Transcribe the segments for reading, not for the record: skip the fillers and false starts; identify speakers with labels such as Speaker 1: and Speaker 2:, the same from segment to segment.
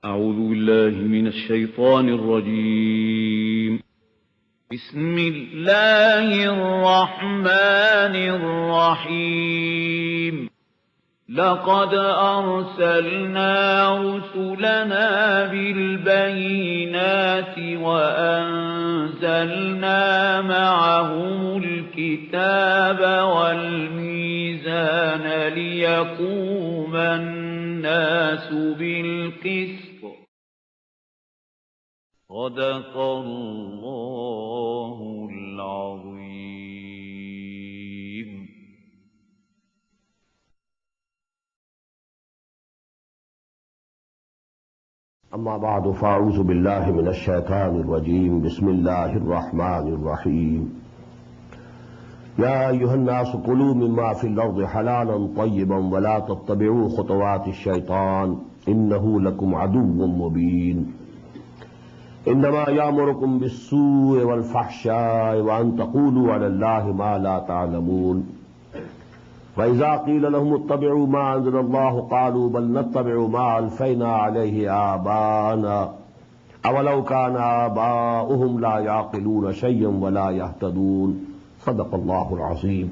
Speaker 1: أعوذ بالله من الشيطان الرجيم. بسم الله الرحمن الرحيم. لقد أرسلنا رسلنا بالبينات وأنزلنا معهم الكتاب والميزان ليقوم الناس بالقسط. صدق الله العظيم.
Speaker 2: أما بعد فأعوذ بالله من الشيطان الرجيم. بسم الله الرحمن الرحيم. يا أيها الناس كلوا مما في الأرض حلالا طيبا ولا تتبعوا خطوات الشيطان إنه لكم عدو مبين. إنما يأمركم بالسوء والفحشاء وأن تقولوا على الله ما لا تعلمون. وإذا قيل لهم اتبعوا ما أنزل الله قالوا بل نتبع ما ألفينا عليه آباءنا أولو كان آباؤهم لا يعقلون شيئا ولا يهتدون. صدق الله العظيم.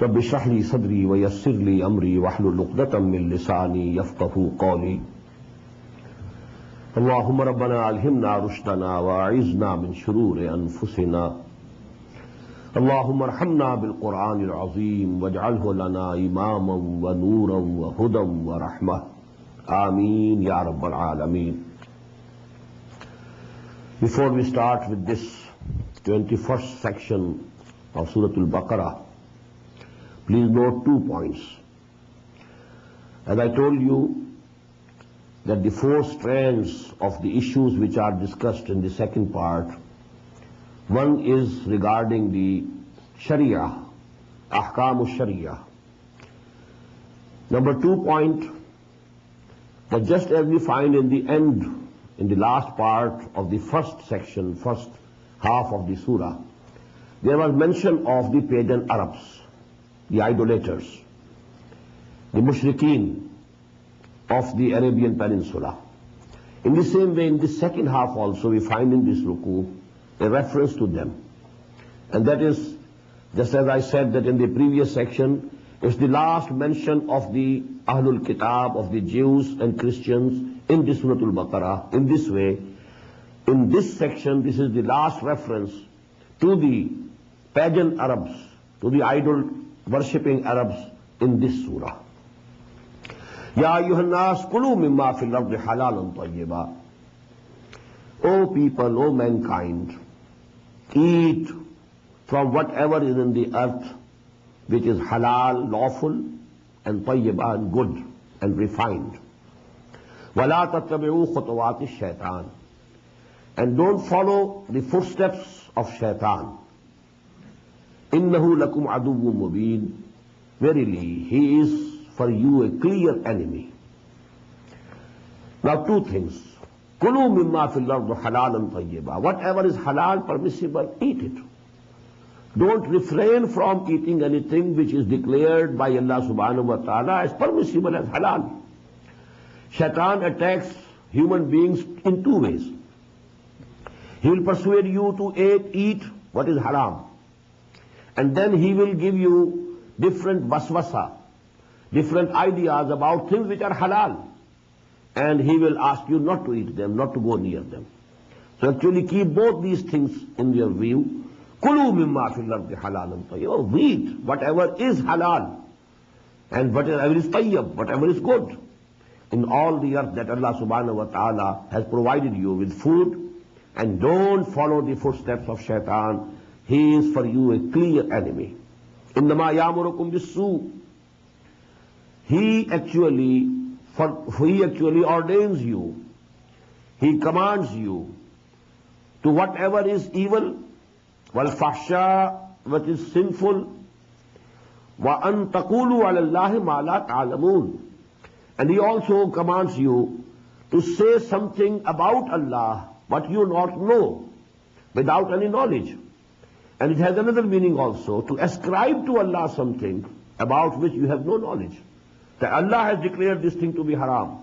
Speaker 2: رب اشرح لي صدري ويسر لي أمري واحلل عقدة من لساني يفقهوا قولي. اللهم ربنا ألهمنا رشدنا وأعذنا من شرور أنفسنا. اللهم ارحمنا بالقرآن العظيم واجعله لنا إماما ونورا وهدى ورحمة. آمين يا رب العالمين. Before we start with this 21st section of Surah Al-Baqarah, please note 2 points. As I told you that the 4 strands of the issues which are discussed in the second part, one is regarding the Sharia, Ahkam al-Sharia. Number 2 point, that just as we find in the end, in the last part of the first section, first half of the surah, there was mention of the pagan Arabs, the idolaters, the mushrikeen of the Arabian Peninsula. In the same way, in the second half also, we find in this ruku a reference to them. And that is, just as I said that in the previous section, it's the last mention of the Ahlul Kitab, of the Jews and Christians in the Surah Al-Baqarah. In this way, in this section, this is the last reference to the pagan Arabs, to the idol-worshipping Arabs in this surah. Ya ayyuhan nas kulu mimma fil ardi halalan tayyiba. O people, O mankind, eat from whatever is in the earth which is halal, lawful, and tayyiba, and good, and refined. وَلَا تَتَّبِعُوا خُطُوَاتِ الشَّيْطَانِ. And don't follow the footsteps of shaitan. إِنَّهُ لَكُمْ عَدُوٌّ مُبِينٌ. Verily, he is for you a clear enemy. Now 2 things. كُلُوا مِمَّا فِي الْأَرْضِ حَلَالًا طَيِّبًا. Whatever is halal, permissible, eat it. Don't refrain from eating anything which is declared by Allah subhanahu wa ta'ala as permissible, as halal. Shaitan attacks human beings in 2 ways. He will persuade you to eat what is haram. And then he will give you different waswasa, different ideas about things which are halal. And he will ask you not to eat them, not to go near them. So actually keep both these things in your view. Kulu mimma fil ardi halalan tayyib. Eat whatever is halal and whatever is tayyib, whatever is good in all the earth that Allah subhanahu wa ta'ala has provided you with food. And don't follow the footsteps of shaitan. He is for you a clear enemy. Innama ya'murukum bis-su'. He actually ordains you. He commands you to whatever is evil, wal fahsha, what is sinful, wa an taqulu ala Allahi ma la ta'lamun. And he also commands you to say something about Allah what you not know, without any knowledge. And it has another meaning also, to ascribe to Allah something about which you have no knowledge. That Allah has declared this thing to be haram.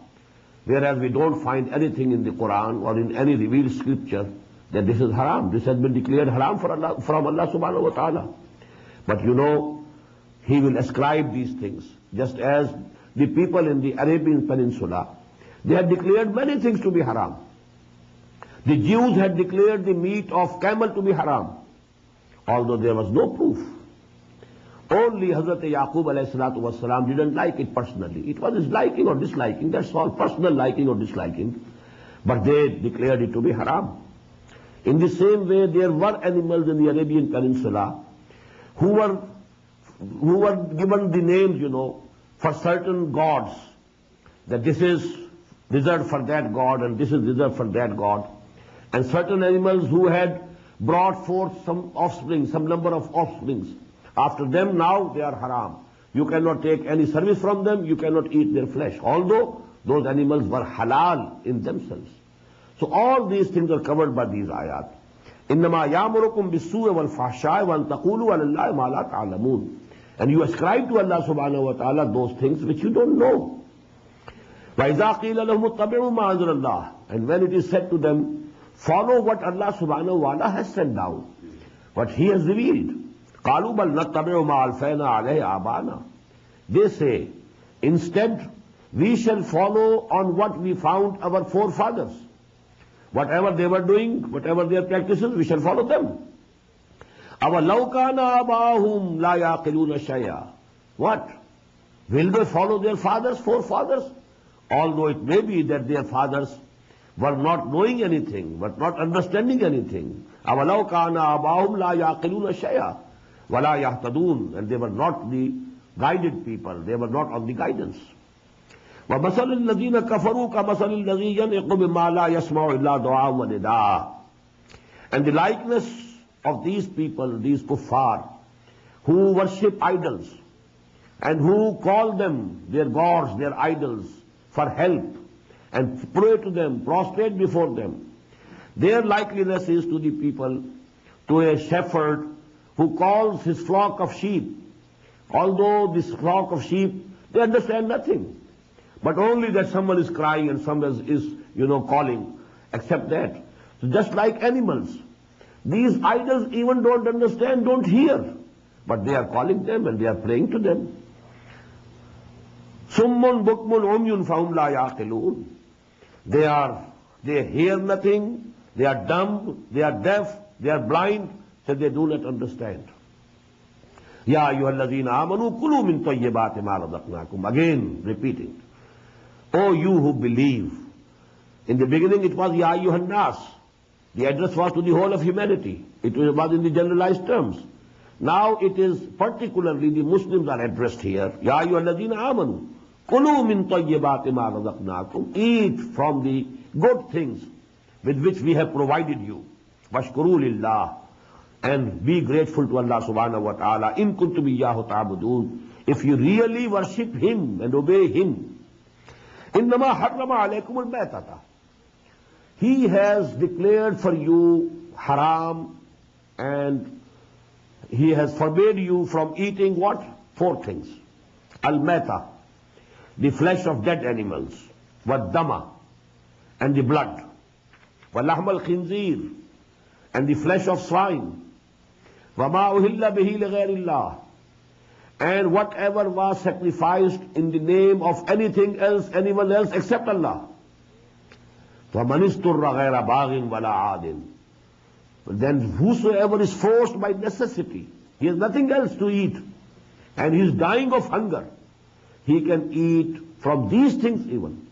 Speaker 2: whereas we don't find anything in the Quran or in any revealed scripture that this is haram. This has been declared haram from Allah subhanahu wa ta'ala. But you know, he will ascribe these things, just as the people in the Arabian Peninsula, they had declared many things to be haram. The Jews had declared the meat of camel to be haram, although there was no proof. Only Hazrat Yaqub alayhi salatu wasalam didn't like it personally. It was his liking or disliking, that's all, personal liking or disliking. But they declared it to be haram. In the same way, there were animals in the Arabian Peninsula who were given the names, you know, for certain gods, that this is reserved for that god and this is reserved for that god. And certain animals who had brought forth some offspring, some number of offsprings. After them, now they are haram. You cannot take any service from them, you cannot eat their flesh, although those animals were halal in themselves. So all these things are covered by these ayat. إِنَّمَا يَأْمُرُكُمْ بِالسُّوءِ وَالْفَحْشَاءِ وَأَن تَقُولُوا عَلَى اللَّهِ مَا لَا تَعْلَمُونَ. And you ascribe to Allah subhanahu wa ta'ala those things which you don't know. وَإِذَا قِيلَ لَهُمُ اتَّبِعُوا مَا أَنزَلَ اللَّهُ. And when it is said to them, follow what Allah subhanahu wa ta'ala has sent down, what He has revealed. قَالُوا بَلْ نَتَّبِعُ مَا أَلْفَيْنَا عَلَيْهِ آبَانَا. They say, instead, we shall follow on what we found our forefathers. Whatever they were doing, whatever their practices, we shall follow them. أَوَلَوْ كَانَ آبَاؤُهُمْ لَا يَعْقِلُونَ شَيْئًا. What? Will they follow their fathers, forefathers? Although it may be that their fathers were not knowing anything, were not understanding anything. أَوَلَوْ كَانَ آبَاؤُهُمْ لَا يَعْقِلُونَ شَيْئًا وَلَا يَهْتَدُونَ. And they were not the guided people, they were not on the guidance. وَمَثَلُ الَّذِينَ كَفَرُوا كَمَثَلِ الَّذِي يَنْعِقُ بِمَا لَا يَسْمَعُ إِلَّا دُعَاءً وَنِدَاءً. And the likeness of these people, these kuffar, who worship idols and who call them, their gods, their idols, for help and pray to them, prostrate before them, their likeliness is to the people, to a shepherd who calls his flock of sheep. Although this flock of sheep, they understand nothing, but only that someone is crying and someone is, calling, except that. So just like animals, these idols even don't understand, don't hear, but they are calling them and they are praying to them. Summun bukmun umyun fahum la yaqilun. They hear nothing, they are dumb, they are deaf, they are blind, so they do not understand. Ya ayyuhalladhina amanu kulu min tayyibati ma razaqnakum. Again repeating. Oh, you who believe. In the beginning it was Ya ayyuhan nas. The address was to the whole of humanity. It was in the generalized terms. Now it is particularly the Muslims are addressed here. Ya ayyuhalladhina amanu kulu min tayyibati ma razaqnakum. Eat from the good things with which we have provided you. Washkuru lillah. And be grateful to Allah subhanahu wa ta'ala. In kuntum iyyahu ta'budun. If you really worship Him and obey Him. Innama harrama alaykum al-maytata. He has declared for you haram and He has forbade you from eating what? 4 things. Al-mayta, the flesh of dead animals. Wad-dama, and the blood. Wa-lahm al-khinzir, and the flesh of swine. وَمَا أُهِلَّ بِهِ لِغَيْرِ اللَّهِ, and whatever was sacrificed in the name of anything else, anyone else except Allah. وَمَنِ اسْتُرَّ غَيْرَ بَاغٍ وَلَا عَادٍ. Then whosoever is forced by necessity, he has nothing else to eat, and he is dying of hunger, he can eat from these things even.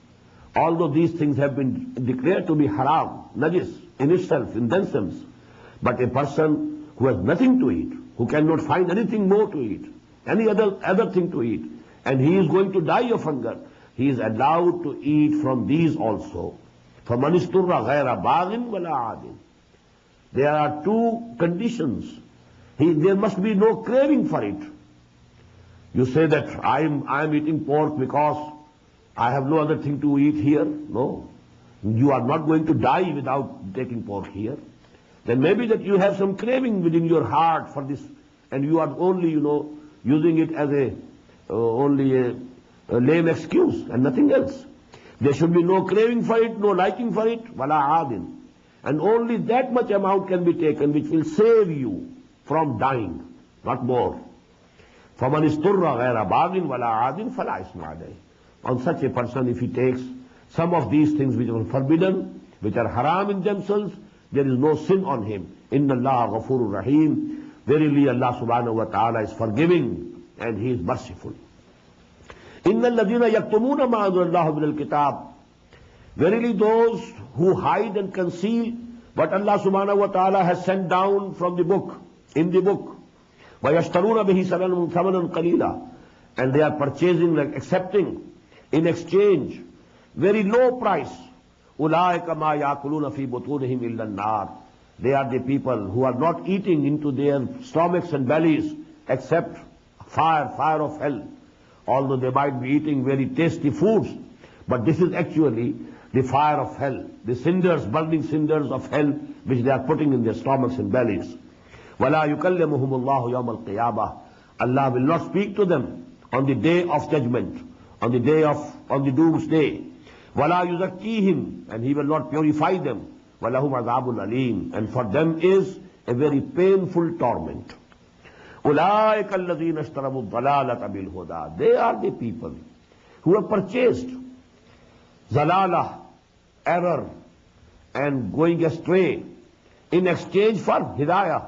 Speaker 2: Although these things have been declared to be haram, najis, in itself, in themselves. But a person who has nothing to eat, who cannot find anything more to eat, any other thing to eat, and he is going to die of hunger, he is allowed to eat from these also. فَمَنِ اسْتُرَّ غَيْرَ بَاغٍ وَلَا عَادٍ. There are 2 conditions. There must be no craving for it. You say that I am eating pork because I have no other thing to eat here. No. You are not going to die without taking pork here. Then maybe that you have some craving within your heart for this, and you are only, using it as only a lame excuse and nothing else. There should be no craving for it, no liking for it, wala adin. And only that much amount can be taken which will save you from dying, not more. فَمَنِ اسْتُرَّ غَيْرَ بَاغٍ وَلَا عَادٍ فَلَا إِثْمَ عَلَيْهِ. On such a person, if he takes some of these things which are forbidden, which are haram in themselves, there is no sin on him. إِنَّ اللَّهَ غَفُورٌ rahim. Verily Allah subhanahu wa ta'ala is forgiving and He is merciful. إِنَّ الَّذِينَ يَكْتُمُونَ مَا أَنزَلَ اللَّهُ مِنَ الْكِتَابِ. Verily those who hide and conceal what Allah subhanahu wa ta'ala has sent down from the book, in the book. وَيَشْتَرُونَ بِهِ ثَمَنًا قَلِيلًا. And they are purchasing, like accepting, in exchange, very low price. أُولَٰئِكَ مَا يَأْكُلُونَ فِي بُطُونِهِمْ إِلَّا النَّارِ. They are the people who are not eating into their stomachs and bellies except fire of hell. Although they might be eating very tasty foods, but this is actually the fire of hell, the cinders, burning cinders of hell, which they are putting in their stomachs and bellies. وَلَا يُكَلِّمُهُمُ اللَّهُ يَوْمَ الْقِيَامَةِ. Allah will not speak to them on the day of judgment, on the doomsday. وَلَا يُزَكِّيهِمْ. And He will not purify them. وَلَهُمْ عَذَابٌ أَلِيمٌ. And for them is a very painful torment. أُولَٰئِكَ الَّذِينَ اشْتَرَوُا الضَّلَالَةَ بِالْهُدَىٰ. They are the people who have purchased zalalah, error, and going astray in exchange for hidayah,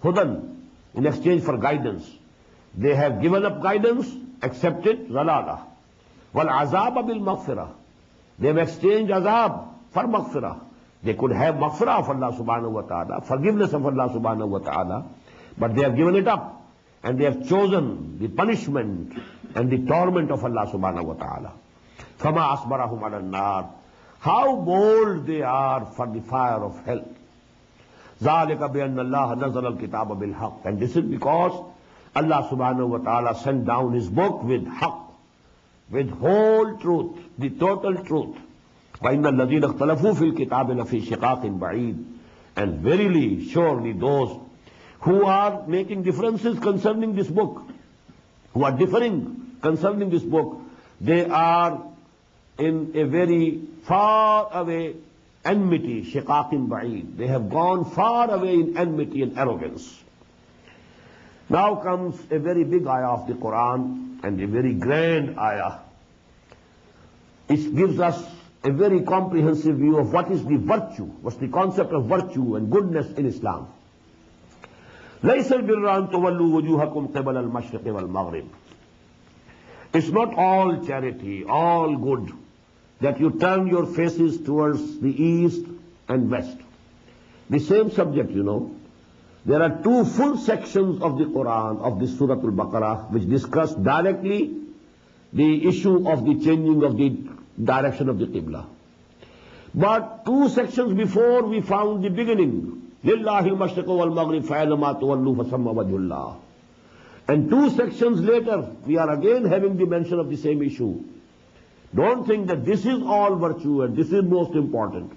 Speaker 2: hudan, in exchange for guidance. They have given up guidance, accepted zalalah. Wal azab bil maghfirah. They have exchanged azab for maghfirah. They could have maghfirah of Allah subhanahu wa ta'ala, forgiveness of Allah subhanahu wa ta'ala, but they have given it up and they have chosen the punishment and the torment of Allah subhanahu wa ta'ala. فَمَا أَصْبَرَهُمْ عَلَى النَّارِ. How bold they are for the fire of hell. ذَلِكَ بِأَنَّ اللَّهَ نَزَلَ الْكِتَابَ بِالْحَقِّ. And this is because Allah subhanahu wa ta'ala sent down His book with haqq, with whole truth, the total truth. وَإِنَّ الَّذِينَ اخْتَلَفُوا فِي الْكِتَابِ لَفِي شِقَاقٍ بَعِيدٍ. And verily, surely those who are making differences concerning this book, who are differing concerning this book, they are in a very far away enmity, shiqaqin ba'id. They have gone far away in enmity and arrogance. Now comes a very big ayah of the Quran and a very grand ayah. It gives us a very comprehensive view of what is the virtue, what's the concept of virtue and goodness in Islam. لَيْسَ الْبِرَّ أَن تُوَلُّوا وُجُوهَكُمْ قِبَلَ الْمَشْرِقِ وَالْمَغْرِبِ. It's not all charity, all good, that you turn your faces towards the east and west. The same subject, you know. There are two full sections of the Quran, of this Surah Al-Baqarah, which discuss directly the issue of the changing of the direction of the Qibla. But two sections before we found the beginning. لِلَّهِ الْمَشْرِقُ وَالْمَغْرِبُ فَأَيْنَمَا تُوَلُّوا فَثَمَّ وَجْهُ اللَّهِ. And two sections later, we are again having the mention of the same issue. Don't think that this is all virtue and this is most important.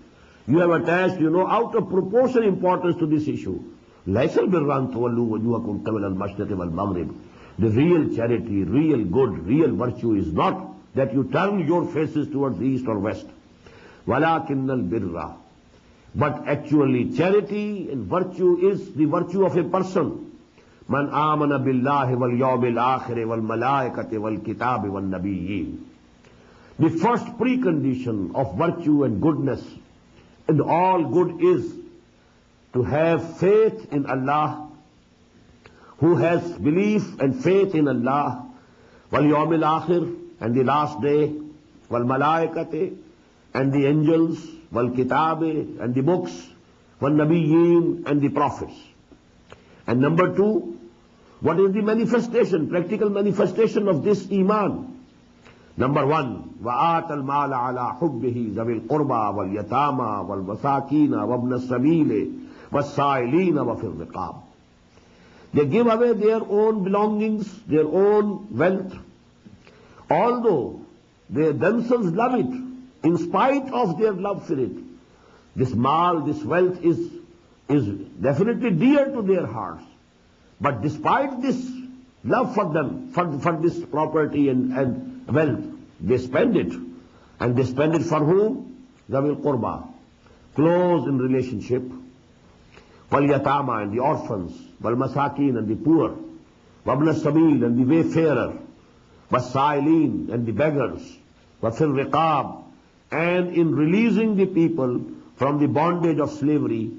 Speaker 2: You have attached, out of proportion importance to this issue. لَيْسَ الْبِرَّ أَن تُوَلُّوا وُجُوهَكُمْ قِبَلَ الْمَشْرِقِ وَالْمَغْرِبِ. The real charity, real good, real virtue is not that you turn your faces towards the east or west. وَلَكِنَّ الْبِرَّ. But actually charity and virtue is the virtue of a person. مَنْ آمَنَ بِاللَّهِ وَالْيَوْمِ الْآخِرِ وَالْمَلَائِكَةِ وَالْكِتَابِ وَالنَّبِيِّينَ. The first precondition of virtue and goodness and all good is to have faith in Allah, who has belief and faith in Allah, وَالْيَوْمِ الْآخِرِ, and the last day, وَالْمَلَائِكَةِ, and the angels, وَالْكِتَابِ, and the books, وَالنَّبِيِّينَ, and the prophets. And number two, what is the manifestation, practical manifestation of this iman? Number one, وَآتَ الْمَالَ عَلَى حُبِّهِ ذَوِي الْقُرْبَى وَالْيَتَامَى وَالْمَسَاكِينَ وَابْنَ السَّبِيلِ وَالسَّائِلِينَ وَفِي الرِّقَابِ. They give away their own belongings, their own wealth, although they themselves love it, in spite of their love for it. This mal, this wealth is definitely dear to their hearts. But despite this love for them, for this property and wealth, they spend it And they spend it for whom? Zawil Qurba, close in relationship. Wal Yatama, and the orphans. Wal Masakin, and the poor. Wabna Sabil, and the wayfarer. Wasailin, and the beggars. Wafil Riqab, and in releasing the people from the bondage of slavery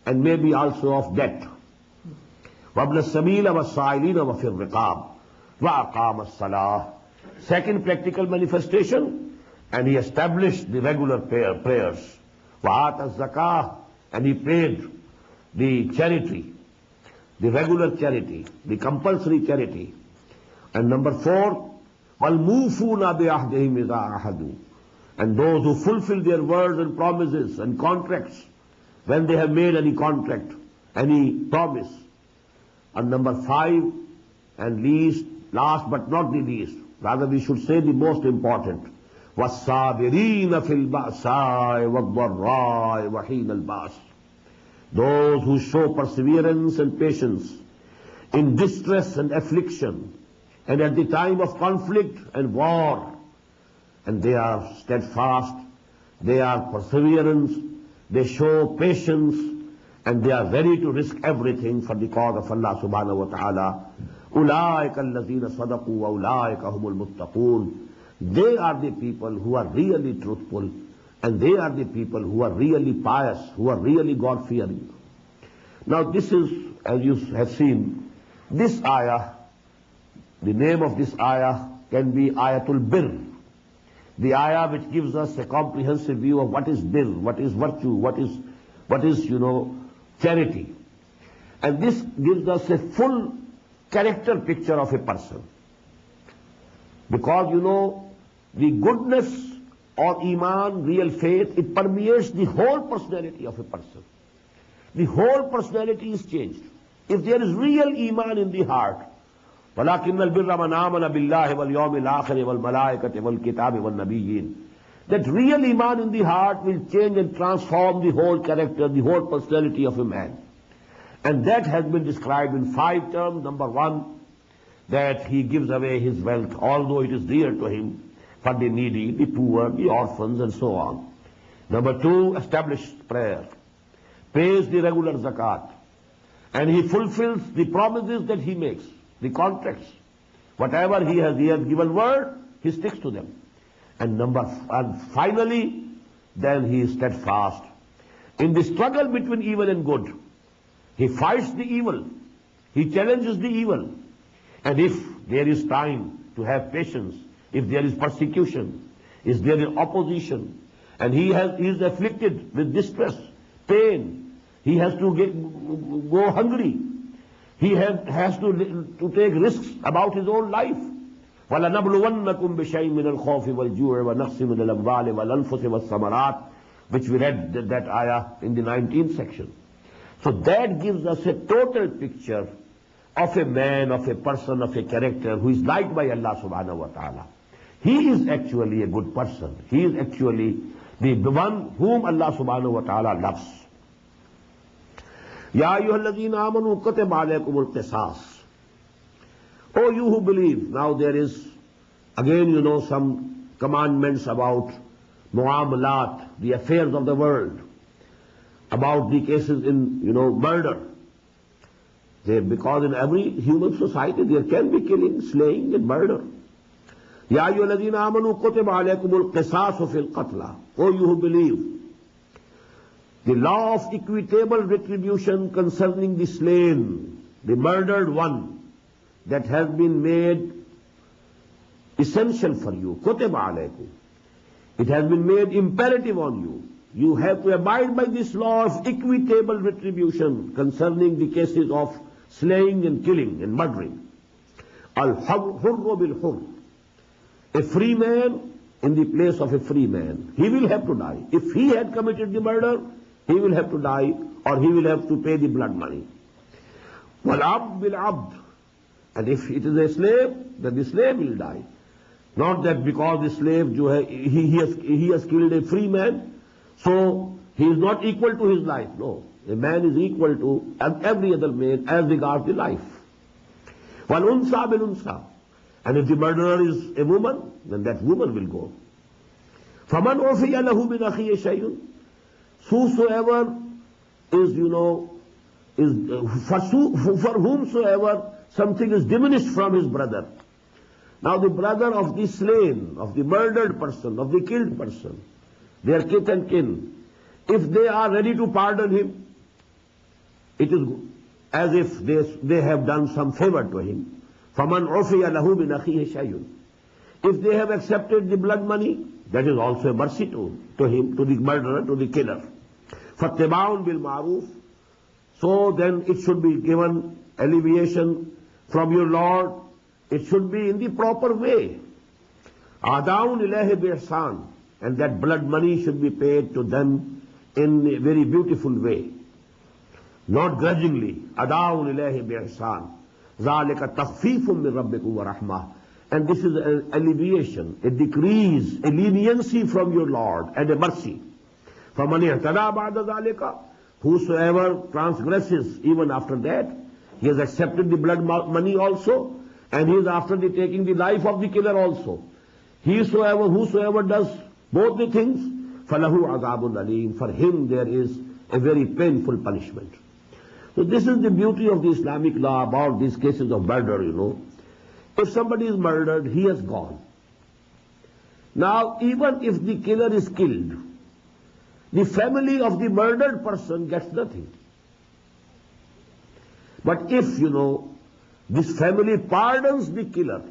Speaker 2: and maybe also of debt. Wabna Sabila Wasailina Wafil Riqab. Wa aqama as-salah. Second practical manifestation, and he established the regular prayers. Wa ata az-zakah, and he paid the charity, the regular charity, the compulsory charity. And number 4, wal mufuna bi ahdihim idha ahadu, and those who fulfill their words and promises and contracts when they have made any contract, any promise. And number 5 and last but not the least, rather we should say the most important, was-sabirina fil ba'sa'i wad-dharra'i wa hina al-ba's, those who show perseverance and patience in distress and affliction and at the time of conflict and war, and they are steadfast, they are perseverance, they show patience, and they are ready to risk everything for the cause of Allah subhanahu wa ta'ala. أُولَٰئِكَ الَّذِينَ صَدَقُوا وَأُولَٰئِكَ هُمُ الْمُتَّقُونَ. They are the people who are really truthful, and they are the people who are really pious, who are really God-fearing. Now this is, as you have seen, this ayah, the name of this ayah can be Ayatul Bir, the ayah which gives us a comprehensive view of what is bir, what is virtue, what is charity. And this gives us a full character picture of a person. Because the goodness or iman, real faith, it permeates the whole personality of a person. The whole personality is changed. If there is real iman in the heart, وَلَكِنَّ الْبِرَّ مَنْ آمَنَ بِاللَّهِ وَالْيَوْمِ الْآخِرِ وَالْمَلَائِكَةِ وَالْكِتَابِ وَالنَّبِيِّينَ. That real iman in the heart will change and transform the whole character, the whole personality of a man. And that has been described in 5 terms. Number 1, that he gives away his wealth, although it is dear to him, for the needy, the poor, the orphans, and so on. Number 2, established prayer, pays the regular zakat, and he fulfills the promises that he makes, the contracts. Whatever he has given word, he sticks to them. And finally, then he is steadfast in the struggle between evil and good. He fights the evil, he challenges the evil, and if there is time to have patience, if there is persecution, if there is opposition, and he is afflicted with distress, pain, he has to go hungry, he has to take risks about his own life. وَلَنَبْلُوَنَّكُمْ بِشَيْءٍ مِّنَ الْخَوْفِ وَالْجُوعِ وَنَقْصٍ مِّنَ الْأَمْوَالِ وَالْأَنفُسِ وَالثَّمَرَاتِ, which we read that ayah in the 19th section. So that gives us a total picture of a man, of a person, of a character who is liked by Allah subhanahu wa ta'ala. He is actually a good person. He is actually the one whom Allah subhanahu wa ta'ala loves. Ya ayyuhalladhina amanu kutiba alaykumul qisas. Oh, you who believe. Now there is again, some commandments about muamalat, the affairs of the world, about the cases in, murder. Because in every human society there can be killing, slaying, and murder. Ya ayyuhalladhina amanu kutiba alaykumul qisasu fil qatla. Oh, you who believe. The law of equitable retribution concerning the slain, the murdered one, that has been made essential for you. Kutiba alaykum. It has been made imperative on you. You have to abide by this law of equitable retribution concerning the cases of slaying and killing and murdering. Al-hurru bil-hurr. A free man in the place of a free man, he will have to die. If he had committed the murder, he will have to die, or he will have to pay the blood money. Wal-abd bil-abd. And if it is a slave, then the slave will die. Not that because the slave, he has killed a free man, so he is not equal to his life. No, a man is equal to every other man as regards the life. Wal unsa bil unsa. And if the murderer is a woman, then that woman will go. فَمَنْ عُفِيَ لَهُ مِنْ أَخِيهِ شَيْءٌ. Whosoever is, for whomsoever something is diminished from his brother. Now the brother of the slain, of the murdered person, of the killed person, their kith and kin, if they are ready to pardon him, it is as if they have done some favor to him. فَمَنْ عُفِيَ لَهُ مِنْ أَخِيهِ شَيْءٌ. If they have accepted the blood money, that is also a mercy to him, to the murderer, to the killer. فَاتِّبَاعٌ بِالْمَعْرُوفِ. So then it should be given alleviation from your Lord. It should be in the proper way. عَدَاءٌ إِلَيْهِ بِإِحْسَانٍ. And that blood money should be paid to them in a very beautiful way. Not grudgingly. عَدَاءٌ إِلَيْهِ بِإِحْسَانٍ. ذَلِكَ تَخْفِيفٌ مِّن رَبِّكُمْ وَرَحْمَةٌ. And this is an alleviation, a decrease, a leniency from your Lord, and a mercy. فَمَنِ اعْتَدَى بَعْدَ ذَلِكَ. Whosoever transgresses even after that, he has accepted the blood money also, and he is after the taking the life of the killer also. Whosoever does both the things, فَلَهُ عَذَابٌ أَلِيمٌ. For him there is a very painful punishment. So this is the beauty of the Islamic law about these cases of murder, If somebody is murdered, he has gone. Now, even if the killer is killed, the family of the murdered person gets nothing. But if, this family pardons the killer,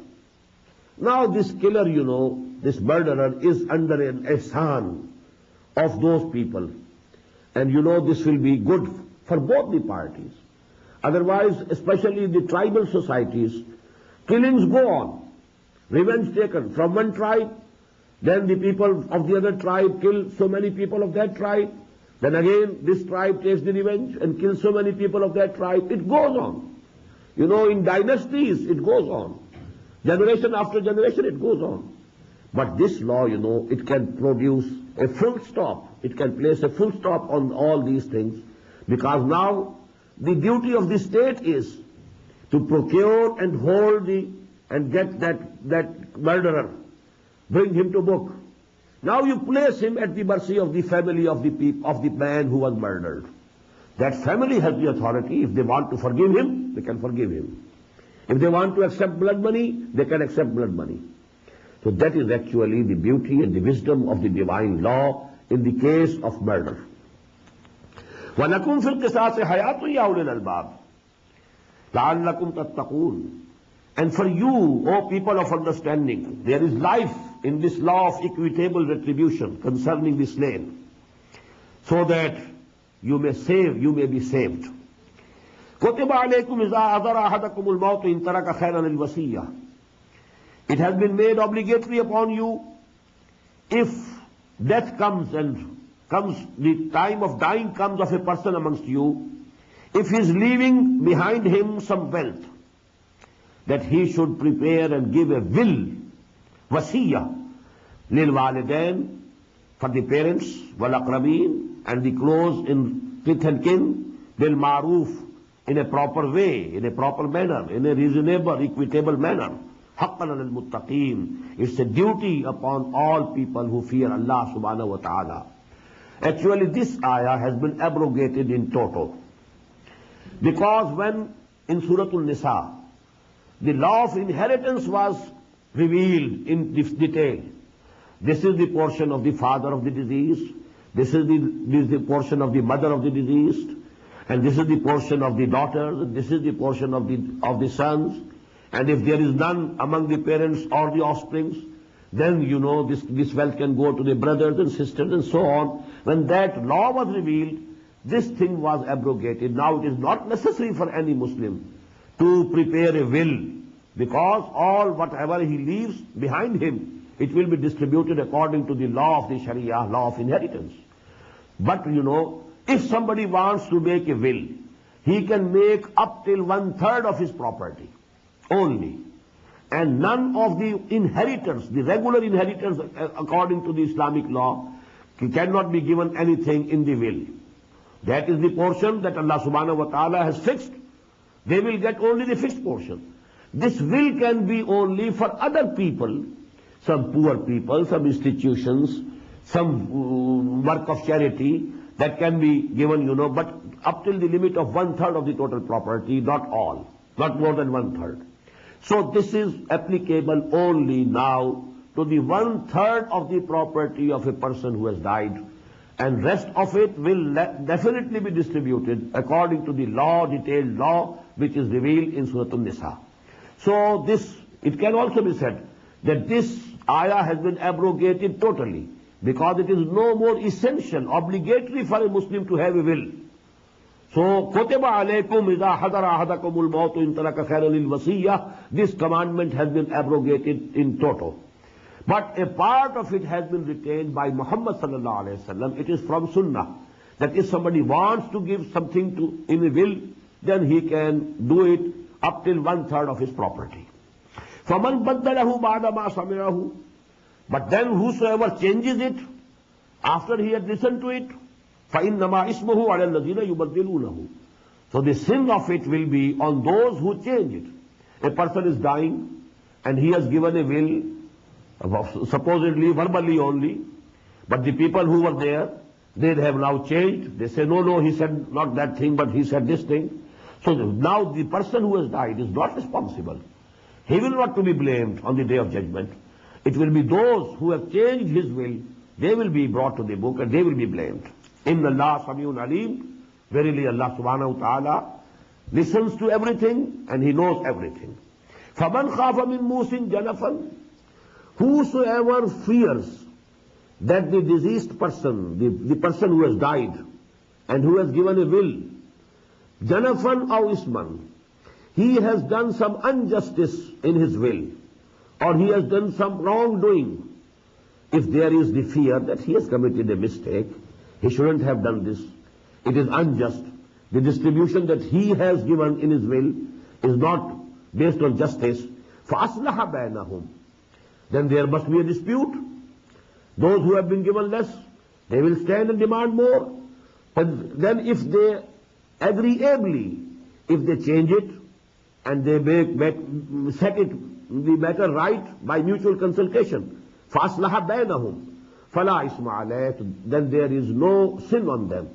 Speaker 2: now this killer, this murderer is under an ihsan of those people. And this will be good for both the parties. Otherwise, especially the tribal societies, killings go on, revenge taken from one tribe, then the people of the other tribe kill so many people of that tribe, then again this tribe takes the revenge and kills so many people of that tribe. It goes on. In dynasties it goes on. Generation after generation it goes on. But this law, it can produce a full stop. It can place a full stop on all these things, because now the duty of the state is to procure and hold and get that murderer, bring him to book. Now you place him at the mercy of the family of the man who was murdered. That family has the authority. If they want to forgive him, they can forgive him. If they want to accept blood money, they can accept blood money. So that is actually the beauty and the wisdom of the divine law in the case of murder. وَلَكُمْ فِي الْقِصَاصِ حَيَاةٌ يَا أُولِي الْأَلْبَابِ لَعَلَّكُمْ تَتَّقُونَ. And for you, O people of understanding, there is life in this law of equitable retribution concerning the slain, so that you may be saved. كُتِبَ عَلَيْكُمْ إِذَا أَحْضَرَ أَحَدَكُمُ الْمَوْتُ إِنْ تَرَكَ خَيْرًا الْوَصِيَّةُ. It has been made obligatory upon you, if death comes the time of dying comes of a person amongst you, if he is leaving behind him some wealth, that he should prepare and give a will, wasiyah, lil walidain, for the parents, wal aqrabin, and the close in kith and kin, bil ma'roof, in a proper way, in a proper manner, in a reasonable, equitable manner. Haqqan al muttaqeen. It's a duty upon all people who fear Allah subhanahu wa ta'ala. Actually, this ayah has been abrogated in toto. Because when in Surah An-Nisa, the law of inheritance was revealed in detail. This is the portion of the father of the deceased, this is the portion of the mother of the deceased, and this is the portion of the daughters, this is the portion of the sons, and if there is none among the parents or the offsprings, then this wealth can go to the brothers and sisters and so on. When that law was revealed, this thing was abrogated. Now it is not necessary for any Muslim to prepare a will, because whatever he leaves behind him, it will be distributed according to the law of the Sharia, law of inheritance. But if somebody wants to make a will, he can make up till 1/3 of his property only. And none of the inheritors, the regular inheritors according to the Islamic law, cannot be given anything in the will. That is the portion that Allah subhanahu wa ta'ala has fixed. They will get only the fixed portion. This will can be only for other people, some poor people, some institutions, some work of charity that can be given, but up till the limit of 1/3 of the total property, not all, not more than 1/3. So this is applicable only now to the 1/3 of the property of a person who has died, and rest of it will definitely be distributed according to the law, detailed law, which is revealed in Surah An-Nisa. So it can also be said that this ayah has been abrogated totally, because it is no more essential, obligatory for a Muslim to have a will. So, كُتِبَ عَلَيْكُمْ إِذَا حَضَرَ أَحَدَكُمُ الْمَوْتُ إِنْ تَرَكَ خَيْرًا لِلْوَصِيَّةِ. This commandment has been abrogated in toto. But a part of it has been retained by Muhammad sallallahu alayhi wa sallam. It is from Sunnah, that if somebody wants to give something in a will, then he can do it up till 1/3 of his property. فَمَنْ بَدَّلَهُ بَعْدَ مَا سَمِعَهُ. But then whosoever changes it after he had listened to it, فَإِنَّمَا إِسْمُهُ عَلَى الَّذِينَ يُبَدِّلُونَهُ. So the sin of it will be on those who change it. A person is dying and he has given a will, supposedly verbally only, but the people who were there, they have now changed. They say, no, he said not that thing, but he said this thing. So now the person who has died is not responsible. He will not to be blamed on the Day of Judgment. It will be those who have changed his will, they will be brought to the book and they will be blamed. Inna Allah Samiun Alim. Verily Allah subhanahu wa ta'ala listens to everything and he knows everything. فَمَنْ خَافَ مِن مُوسٍ جَنَفًا. Whosoever fears that the deceased person, the person who has died and who has given a will, janafan aw isman, he has done some injustice in his will, or he has done some wrongdoing. If there is the fear that he has committed a mistake, he shouldn't have done this, it is unjust, the distribution that he has given in his will is not based on justice, فَأَصْلَحَ بَيْنَهُمْ. Then there must be a dispute. Those who have been given less, they will stand and demand more. But then if they agreeably, if they change it and they set the matter right by mutual consultation, فَأَصْلَحَ بَيْنَهُمْ فَلَا إِثْمَ عَلَيْهِ. Then there is no sin on them.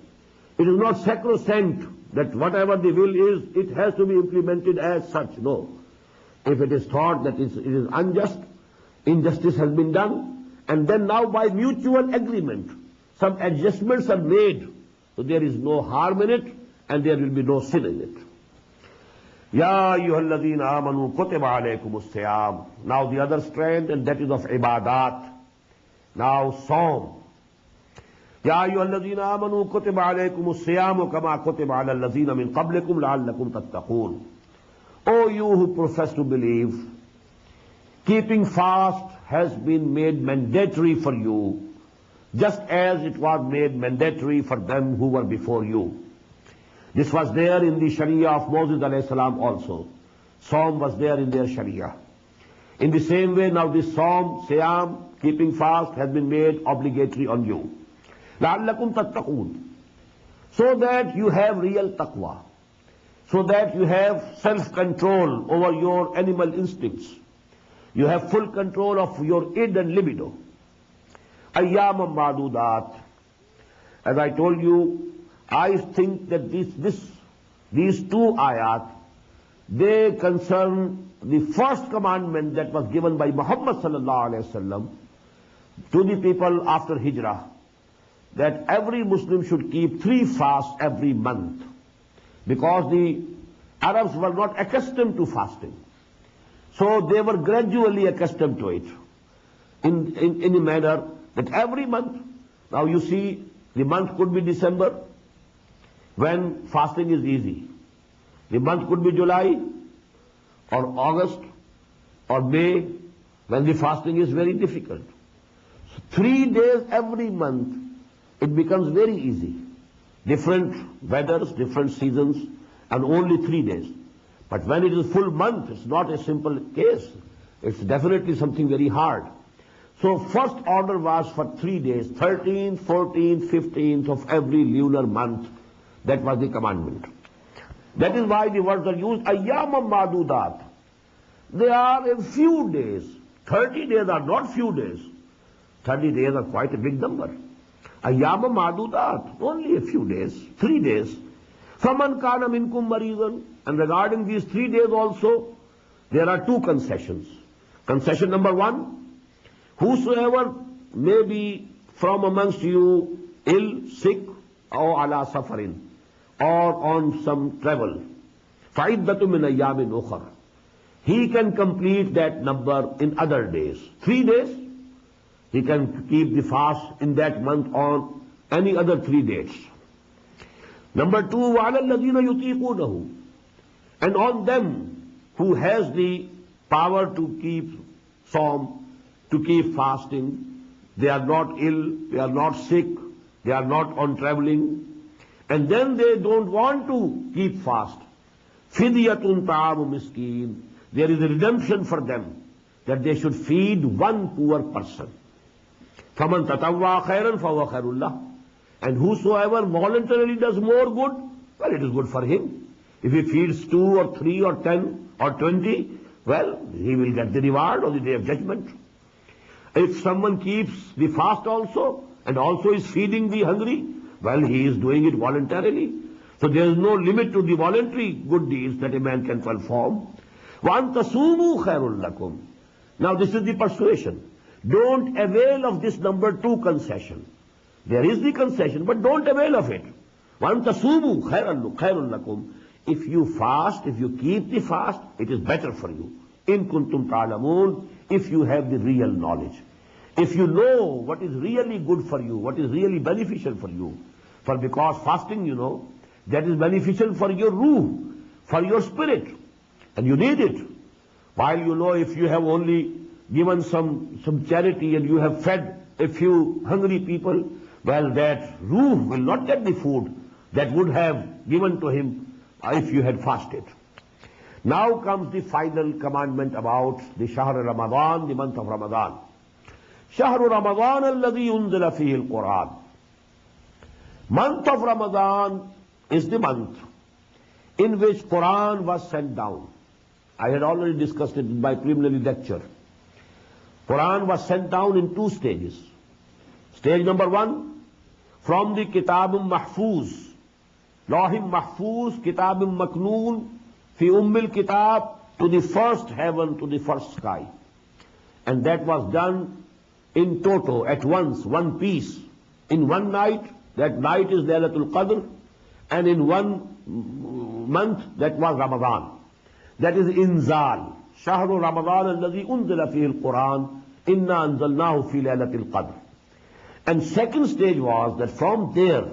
Speaker 2: It is not sacrosanct that whatever the will is, it has to be implemented as such. No. If it is thought that it is unjust, injustice has been done, and then now by mutual agreement, some adjustments are made, so there is no harm in it, and there will be no sin in it. Ya ayyuhalladhina amanu kutiba alaykumus siyam. Now the other strand, and that is of ibadat. Now Psalm. Ya ayyuhalladhina amanu kutiba alaykumus siyam kama kutiba ala alladhina min qablikum la'allakum tattaqun. O you who profess to believe, keeping fast has been made mandatory for you, just as it was made mandatory for them who were before you. This was there in the Sharia of Moses alayhi salam also. Psalm was there in their Sharia. In the same way, now this Psalm, Siyam, keeping fast, has been made obligatory on you. لَعَلَّكُمْ تَتَّقُونَ. So that you have real taqwa. So that you have self-control over your animal instincts. You have full control of your id and libido. Ayyam ma'dudat. As I told you, I think that these two ayat, they concern the first commandment that was given by Muhammad sallallahu alaihi wasallam to the people after Hijrah, that every Muslim should keep 3 fasts every month, because the Arabs were not accustomed to fasting. So they were gradually accustomed to it in a manner that every month, now you see, the month could be December, when fasting is easy. The month could be July, or August, or May, when the fasting is very difficult. So 3 days every month, it becomes very easy. Different weathers, different seasons, and only 3 days. But when it is full month, it's not a simple case. It's definitely something very hard. So first order was for 3 days, 13th, 14th, 15th of every lunar month. That was the commandment. That is why the words are used, ayyamam ma'dudat. They are a few days. 30 days are not few days. 30 days are quite a big number. Ayyama ma'dudat, only a few days, 3 days. Faman kana minkum maridan. And regarding these 3 days also, there are 2 concessions. Concession number 1, whosoever may be from amongst you ill, sick, or ala safarin, or on some travel, فَعِدَّةٌ مِنْ أَيَّامٍ أُخَرَ. He can complete that number in other days. 3 days, he can keep the fast in that month on any other 3 days. Number 2, وَعَلَى الَّذِينَ يُطِيقُونَهُ. And on them who has the power to keep psalm, to keep fasting, they are not ill, they are not sick, they are not on traveling, and then they don't want to keep fast. Fidyatun ta'amu miskin. There is a redemption for them, that they should feed one poor person. فَمَنْ تَتَوَّعَ خَيْرًا فَهُوَ خَيْرٌ لَهُ. And whosoever voluntarily does more good, well, it is good for him. If he feeds 2 or 3 or 10 or 20, well, he will get the reward on the day of judgment. If someone keeps the fast also, and also is feeding the hungry, well, he is doing it voluntarily. So there is no limit to the voluntary good deeds that a man can perform. وَأَن تَصُومُوا خَيْرٌ لَكُمْ. Now this is the persuasion. Don't avail of this number 2 concession. There is the concession, but don't avail of it. وَأَن تَصُومُوا خَيْرٌ لَكُمْ. If you fast, if you keep the fast, it is better for you. إِن كُنْتُمْ تَعْلَمُونَ. If you have the real knowledge. If you know what is really good for you, what is really beneficial for you. For because fasting, you know, that is beneficial for your ruh, for your spirit. And you need it. While you know if you have only given some charity and you have fed a few hungry people, well, that ruh will not get the food that would have given to him if you had fasted. Now comes the final commandment about the Shahr Ramadan, the month of Ramadan. Shahr Ramadan alladhi unzila fihi al-Quran. Month of Ramadan is the month in which Quran was sent down. I had already discussed it in my preliminary lecture. Quran was sent down in 2 stages. Stage number 1, from the Kitabum Mahfuz, Lawhim Mahfuz, Kitabum Maknoon, Fi Ummil Kitab, to the first heaven, to the first sky. And that was done in toto, at once, one piece. In one night, that night is Laylatul Qadr, and in 1 month, that was Ramadan. That is Inzal. Shahru Ramadan alladhi unzila fihi al-Quran, inna anzalnahu fi Laylatil Qadr. And second stage was that from there,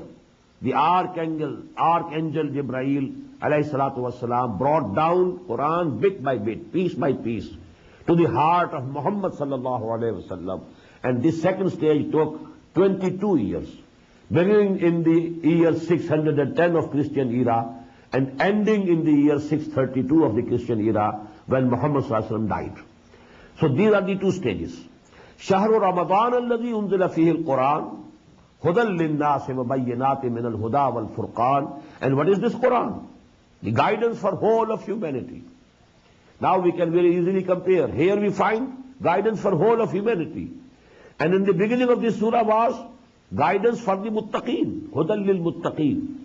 Speaker 2: the Archangel Jibreel alayhi salatu wasalam brought down Quran bit by bit, piece by piece, to the heart of Muhammad sallallahu alayhi wasallam. And this second stage took 22 years, beginning in the year 610 of Christian era and ending in the year 632 of the Christian era when Muhammad sallallahu alayhi wasallam died. So these are the 2 stages. Shahru Ramadan alladhi unzila fihi al-Quran, Hudan lin-nas wa bayyinatin min al-huda wal-furqan. And what is this Quran? The guidance for whole of humanity. Now we can very easily compare. Here we find guidance for whole of humanity. And in the beginning of this surah was guidance for the muttaqeen, Hudan lil-muttaqeen.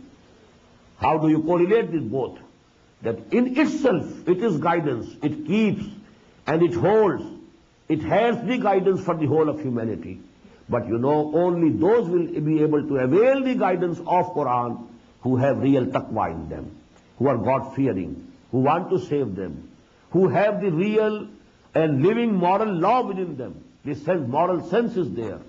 Speaker 2: How do you correlate these both? That in itself it is guidance, it keeps and it holds, it has the guidance for the whole of humanity. But you know, only those will be able to avail the guidance of Quran who have real taqwa in them, who are God-fearing, who want to save them, who have the real and living moral law within them. This moral sense is there.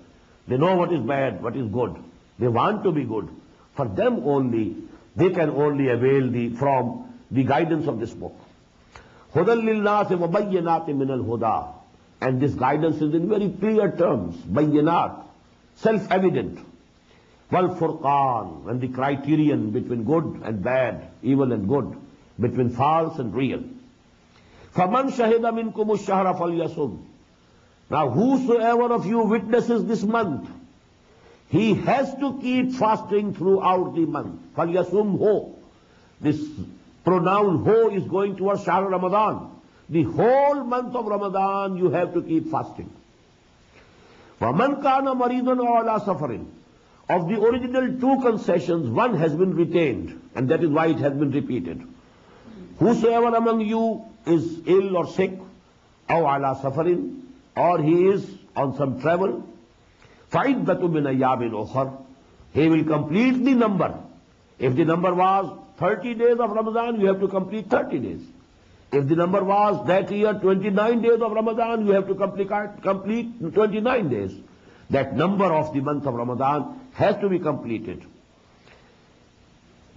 Speaker 2: They know what is bad, what is good. They want to be good. For them only, they can only avail from the guidance of this book. Hudan lil-nas wa bayyinatin min al-huda. And this guidance is in very clear terms, bayyinat, self-evident. Wal-furqan, and the criterion between good and bad, evil and good, between false and real. فَمَنْ شَهِدَ مِنْكُمُ الشَّهْرَ فَلْيَصُمْ. Now whosoever of you witnesses this month, he has to keep fasting throughout the month. فَلْيَصُمْ ho. This pronoun ho is going towards Shahr Ramadan. The whole month of Ramadan you have to keep fasting. وَمَنْ كَانَ مَرِيضًا أَوْ عَلَى سَفَرٍ. Of the original two concessions, one has been retained, and that is why it has been repeated. Whosoever among you is ill or sick, أَوْ عَلَى سَفَرٍ, or he is on some travel, فَعِدَّةٌ مِنْ أَيَّامٍ أُخَرٍ, he will complete the number. If the number was 30 days of Ramadan, you have to complete 30 days. If the number was that year 29 days of Ramadan, you have to complete 29 days. That number of the month of Ramadan has to be completed.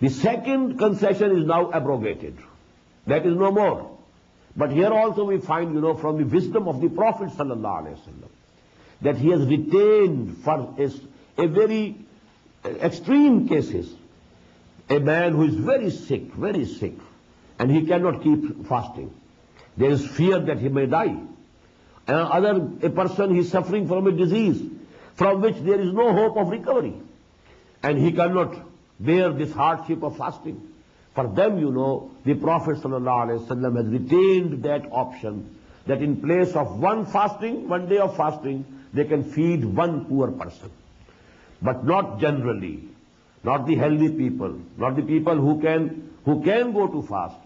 Speaker 2: The second concession is now abrogated. That is no more. But here also we find, from the wisdom of the Prophet ﷺ, that he has retained for a very extreme cases, a man who is very sick, and he cannot keep fasting. There is fear that he may die. A person, he is suffering from a disease from which there is no hope of recovery, and he cannot bear this hardship of fasting. For them, the Prophet ﷺ has retained that option, that in place of one day of fasting, they can feed one poor person. But not generally, not the healthy people, not the people who can go to fast.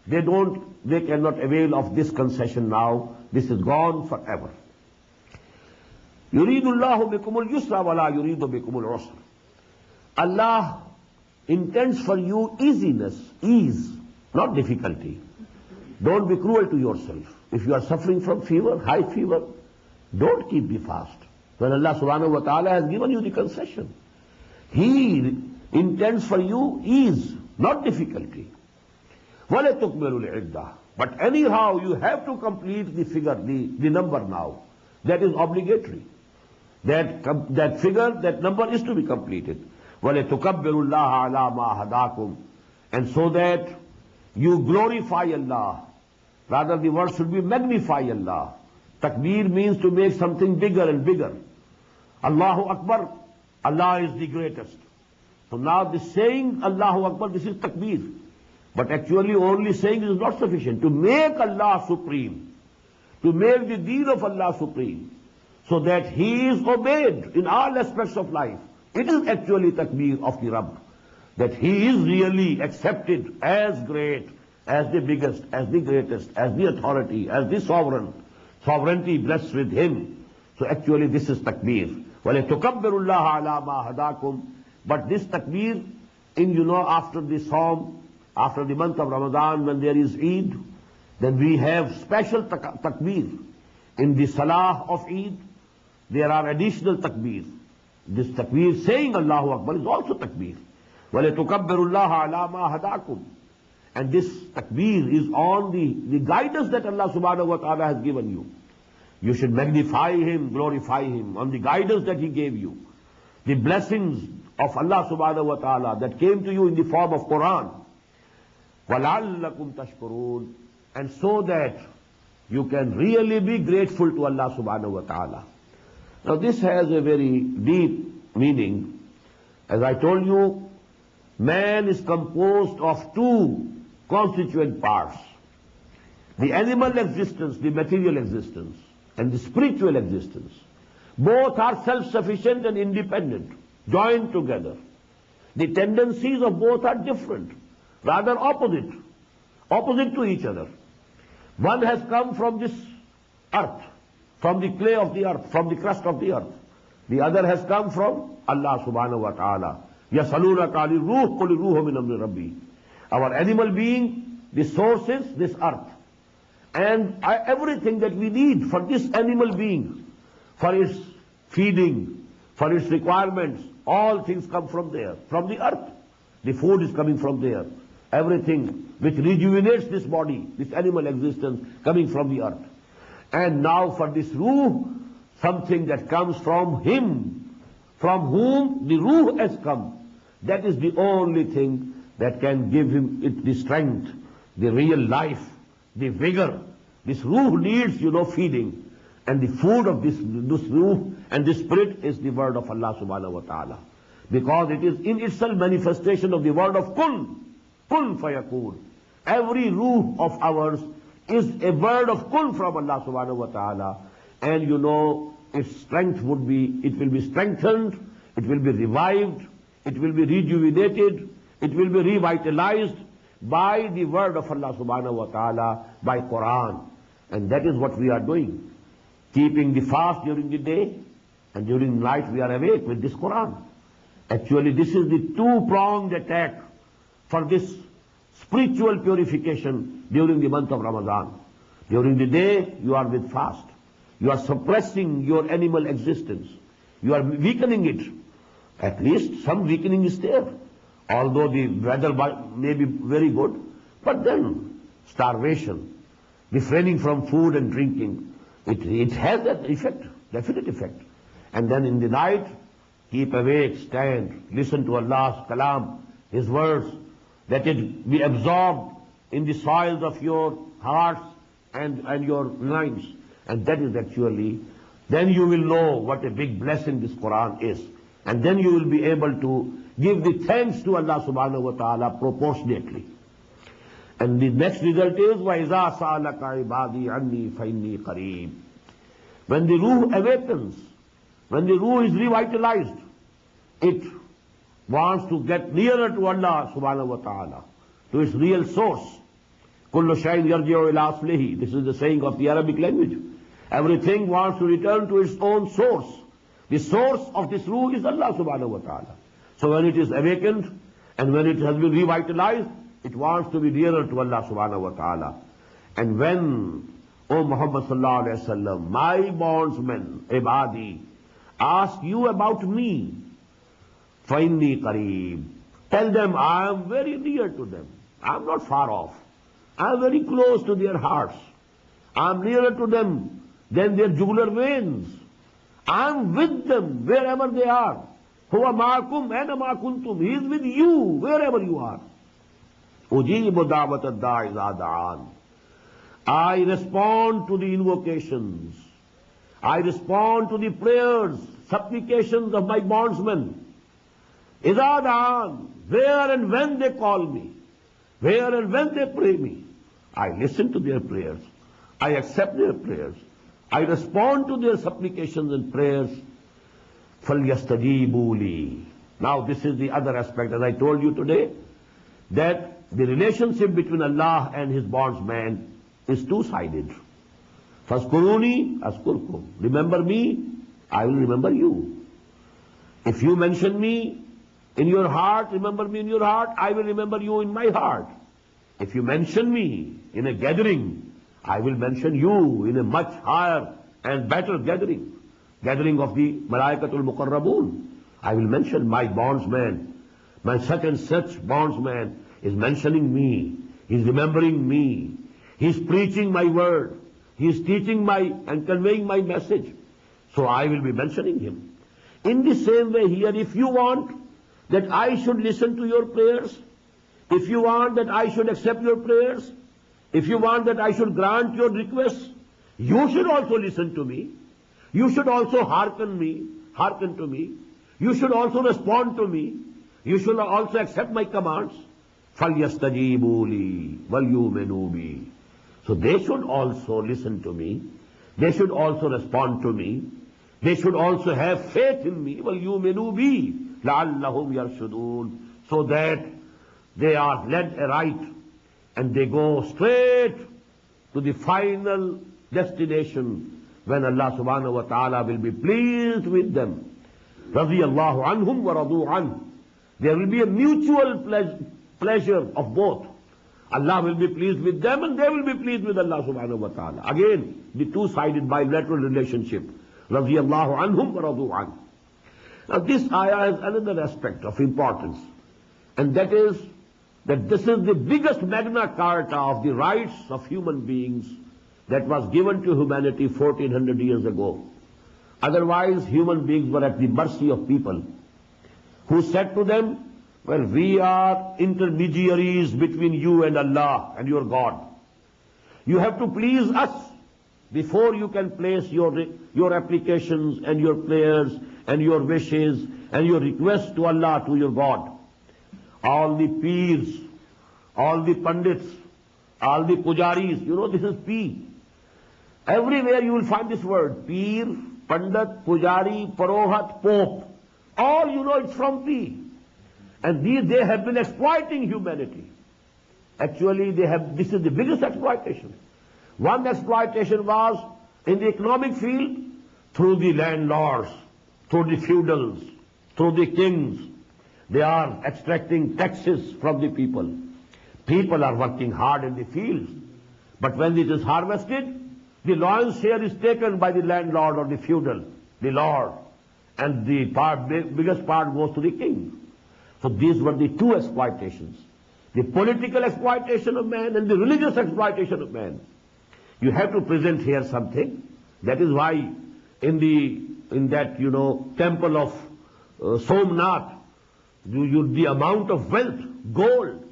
Speaker 2: They cannot avail of this concession now. This is gone forever. يُرِيدُ اللَّهُ بِكُمُ الْيُسْرَ وَلَا يُرِيدُ بِكُمُ الْعُسْرَ. Allah intends for you ease, not difficulty. Don't be cruel to yourself. If you are suffering from fever, high fever, don't keep the fast. When Allah subhanahu wa ta'ala has given you the concession, He intends for you ease, not difficulty. وَلَتُكْمِلُوا الْعِدَّةِ. But anyhow, you have to complete the figure, the number now. That is obligatory. That figure, that number is to be completed. وَلَتُكَبِّرُوا اللَّهَ عَلَى مَا هَدَاكُمْ. And so that you glorify Allah. Rather, the word should be magnify Allah. Takbir means to make something bigger and bigger. Allahu Akbar, Allah is the greatest. So now this saying Allahu Akbar, this is takbir. But actually only saying is not sufficient. To make Allah supreme, to make the deen of Allah supreme, so that He is obeyed in all aspects of life. It is actually takbir of the Rabb, that He is really accepted as great, as the biggest, as the greatest, as the authority, as the sovereignty blessed with Him. So actually this is takbir. وَلَتُكَبِّرُوا اللَّهَ عَلَى مَا هَدَاكُمْ. But this takbir, after the Psalm, after the month of Ramadan, when there is Eid, then we have special takbir. In the Salah of Eid, there are additional takbir. This takbir saying Allahu Akbar is also takbir. وَلَتُكَبِّرُوا اللَّهَ عَلَى مَا هَدَاكُمْ. And this takbir is on the guidance that Allah subhanahu wa ta'ala has given you. You should magnify Him, glorify Him on the guidance that He gave you. The blessings of Allah subhanahu wa ta'ala that came to you in the form of Quran. وَلَعَلَّكُمْ تَشْكُرُونَ. And so that you can really be grateful to Allah subhanahu wa ta'ala. Now this has a very deep meaning. As I told you, man is composed of two constituent parts. The animal existence, the material existence, and the spiritual existence. Both are self-sufficient and independent, joined together. The tendencies of both are different, rather opposite to each other. One has come from this earth, from the clay of the earth, from the crust of the earth. The other has come from Allah subhanahu wa ta'ala. يَسَلُونَكَ عَنِ الرُّوحِ قُلِ الرُّوحُ مِنْ أَمْرِ رَبِّي. Our animal being, the source is this earth. And everything that we need for this animal being, for its feeding, for its requirements, all things come from there, from the earth. The food is coming from there. Everything which rejuvenates this body, this animal existence, coming from the earth. And now for this ruh, something that comes from Him, from whom the ruh has come. That is the only thing that can give him the strength, the real life, the vigor. This ruh needs, feeding. And the food of this ruh and this spirit is the word of Allah subhanahu wa ta'ala. Because it is in itself manifestation of the word of kun fayakun. Every ruh of ours is a word of kun from Allah subhanahu wa ta'ala. And its strength will be strengthened, it will be revived, it will be rejuvenated, it will be revitalized by the word of Allah subhanahu wa ta'ala, by Quran. And that is what we are doing. Keeping the fast during the day, and during the night we are awake with this Quran. Actually, this is the two-pronged attack for this spiritual purification during the month of Ramadan. During the day, you are with fast. You are suppressing your animal existence. You are weakening it. At least some weakening is there. Although the weather may be very good, but then starvation, refraining from food and drinking, it has that effect, definite effect. And then in the night, keep awake, stand, listen to Allah's kalam, His words, let it be absorbed in the soils of your hearts and your minds. And that is actually, then you will know what a big blessing this Quran is. And then you will be able to give the thanks to Allah subhanahu wa ta'ala proportionately. And the next result is, وَإِذَا سَأَلَكَ عِبَادِي عَنِّي فَإِنِّي قَرِيبٌ. When the ruh awakens, when the ruh is revitalized, it wants to get nearer to Allah subhanahu wa ta'ala, to its real source. كُلُّ شَيْءٍ يَرْجِعُ إِلَىٰ أَصْلِهِ. This is the saying of the Arabic language. Everything wants to return to its own source. The source of this ruh is Allah subhanahu wa ta'ala. So when it is awakened and when it has been revitalized, it wants to be nearer to Allah subhanahu wa ta'ala. And when, O Muhammad sallallahu alayhi wa sallam, my bondsmen, ibadi, ask you about me, فَإِنِّي قَرِيبٌ. Tell them I am very near to them. I am not far off. I am very close to their hearts. I am nearer to them than their jugular veins. I am with them wherever they are. هُوَ مَعَكُمْ أَيْنَ مَا كُنْتُمْ. He is with you wherever you are. أُجِيبُ دَعْوَةَ الدَّاعِ إِذَا دَعَانِ. I respond to the invocations. I respond to the prayers, supplications of my bondsmen. إِذَا دَعَانِ. Where and when they call me, where and when they pray me, I listen to their prayers. I accept their prayers. I respond to their supplications and prayers. فَلْيَسْتَجِيبُوا لِي. Now this is the other aspect, as I told you today, that the relationship between Allah and His bondsman is two-sided. فَاذْكُرُونِي أَذْكُرْكُمْ. Remember me, I will remember you. If you mention me in your heart, remember me in your heart, I will remember you in my heart. If you mention me in a gathering, I will mention you in a much higher and better gathering. Gathering of the Malaikatul Muqarrabun. I will mention my bondsman. My such and such bondsman is mentioning me. He is remembering me. He is preaching my word. He is teaching and conveying my message. So I will be mentioning him. In the same way here, if you want that I should listen to your prayers, if you want that I should accept your prayers, if you want that I should grant your requests, you should also listen to me. You should also hearken to me. You should also respond to me. You should also accept my commands. فَلْيَسْتَجِيبُوا لِي وَلْيُؤْمِنُوا بِي. So they should also listen to me. They should also respond to me. They should also have faith in me. وَلْيُؤْمِنُوا بِي لَعَلَّهُمْ يَرْشُدُونَ. So that they are led aright and they go straight to the final destination when Allah subhanahu wa ta'ala will be pleased with them. رَضِيَ اللَّهُ عَنْهُمْ وَرَضُوا عَنْهُ. There will be a mutual pleasure of both. Allah will be pleased with them and they will be pleased with Allah subhanahu wa ta'ala. Again, the two-sided bilateral relationship. رَضِيَ اللَّهُ عَنْهُمْ وَرَضُوا عَنْهُ. Now this ayah has another aspect of importance, and that is that this is the biggest magna carta of the rights of human beings that was given to humanity 1400 years ago. Otherwise, human beings were at the mercy of people who said to them, well, we are intermediaries between you and Allah and your God. You have to please us before you can place your applications and your prayers and your wishes and your requests to Allah, to your God. All the peers, all the pandits, all the pujaris, this is P. Everywhere you will find this word, peer, Pandit, Pujari, Parohat, Pope. All it's from me. And they have been exploiting humanity. Actually, this is the biggest exploitation. One exploitation was in the economic field through the landlords, through the feudals, through the kings. They are extracting taxes from the people. People are working hard in the fields. But when it is harvested, the lion's share is taken by the landlord or the feudal, the lord. And the biggest part goes to the king. So these were the two exploitations. The political exploitation of man and the religious exploitation of man. You have to present here something. That is why in that temple of Somnath, the amount of wealth, gold,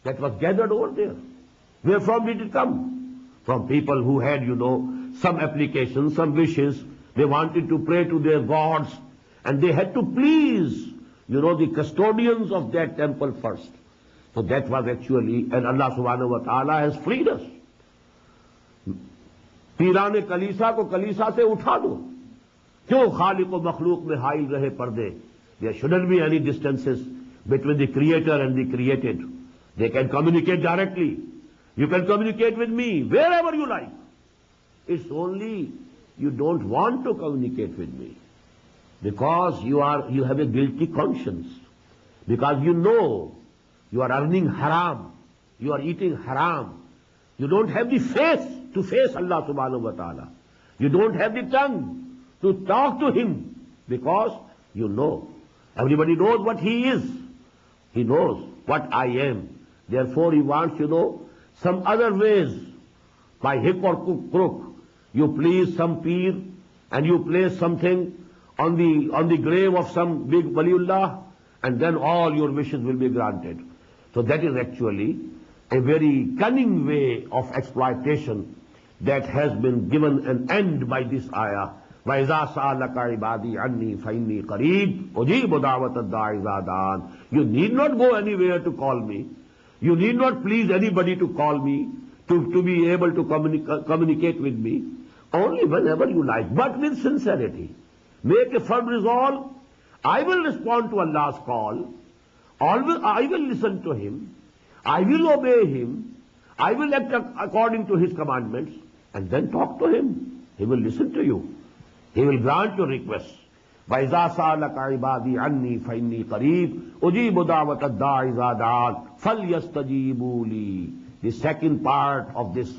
Speaker 2: that was gathered over there. Where from did it come? From people who had, some applications, some wishes. They wanted to pray to their gods, and they had to please, the custodians of that temple first. So that was actually, and Allah subhanahu wa ta'ala has freed us. पीराने कलीसा को कलीसा से उठा दो क्यों खालिक व मखलूक में हाइल रहे पर्दे there shouldn't be any distances between the creator and the created. They can communicate directly. You can communicate with me wherever you like. It's only you don't want to communicate with me because you have a guilty conscience, because you are earning haram, you are eating haram. You don't have the face to face Allah subhanahu wa ta'ala. You don't have the tongue to talk to Him because everybody knows what He is. He knows what I am. Therefore He wants, some other ways, by hook or crook. You please some peer and you place something on the grave of some big waliullah, and then all your wishes will be granted. So that is actually a very cunning way of exploitation that has been given an end by this ayah. وَإِذَا سَأَلَكَ عِبَادِي عَنِّي فَإِنِّي قَرِيبٌ أُجِيبُ دَعْوَةَ الدَّاعِ إِذَا دَعَانِ. You need not go anywhere to call me. You need not please anybody to call me, to be able to communicate with me. Only whenever you like, but with sincerity. Make a firm resolve. I will respond to Allah's call. I will listen to Him. I will obey Him. I will act according to His commandments. And then talk to Him. He will listen to you. He will grant your requests. وَإِذَا سَأَلَكَ عِبَادِي عَنِّي فَإِنِّي قَرِيبٌ أُجِيبُ دَعْوَةَ الدَّاعِ إِذَا دَعَانِ فَلْيَسْتَجِيبُوا لِي. The second part of this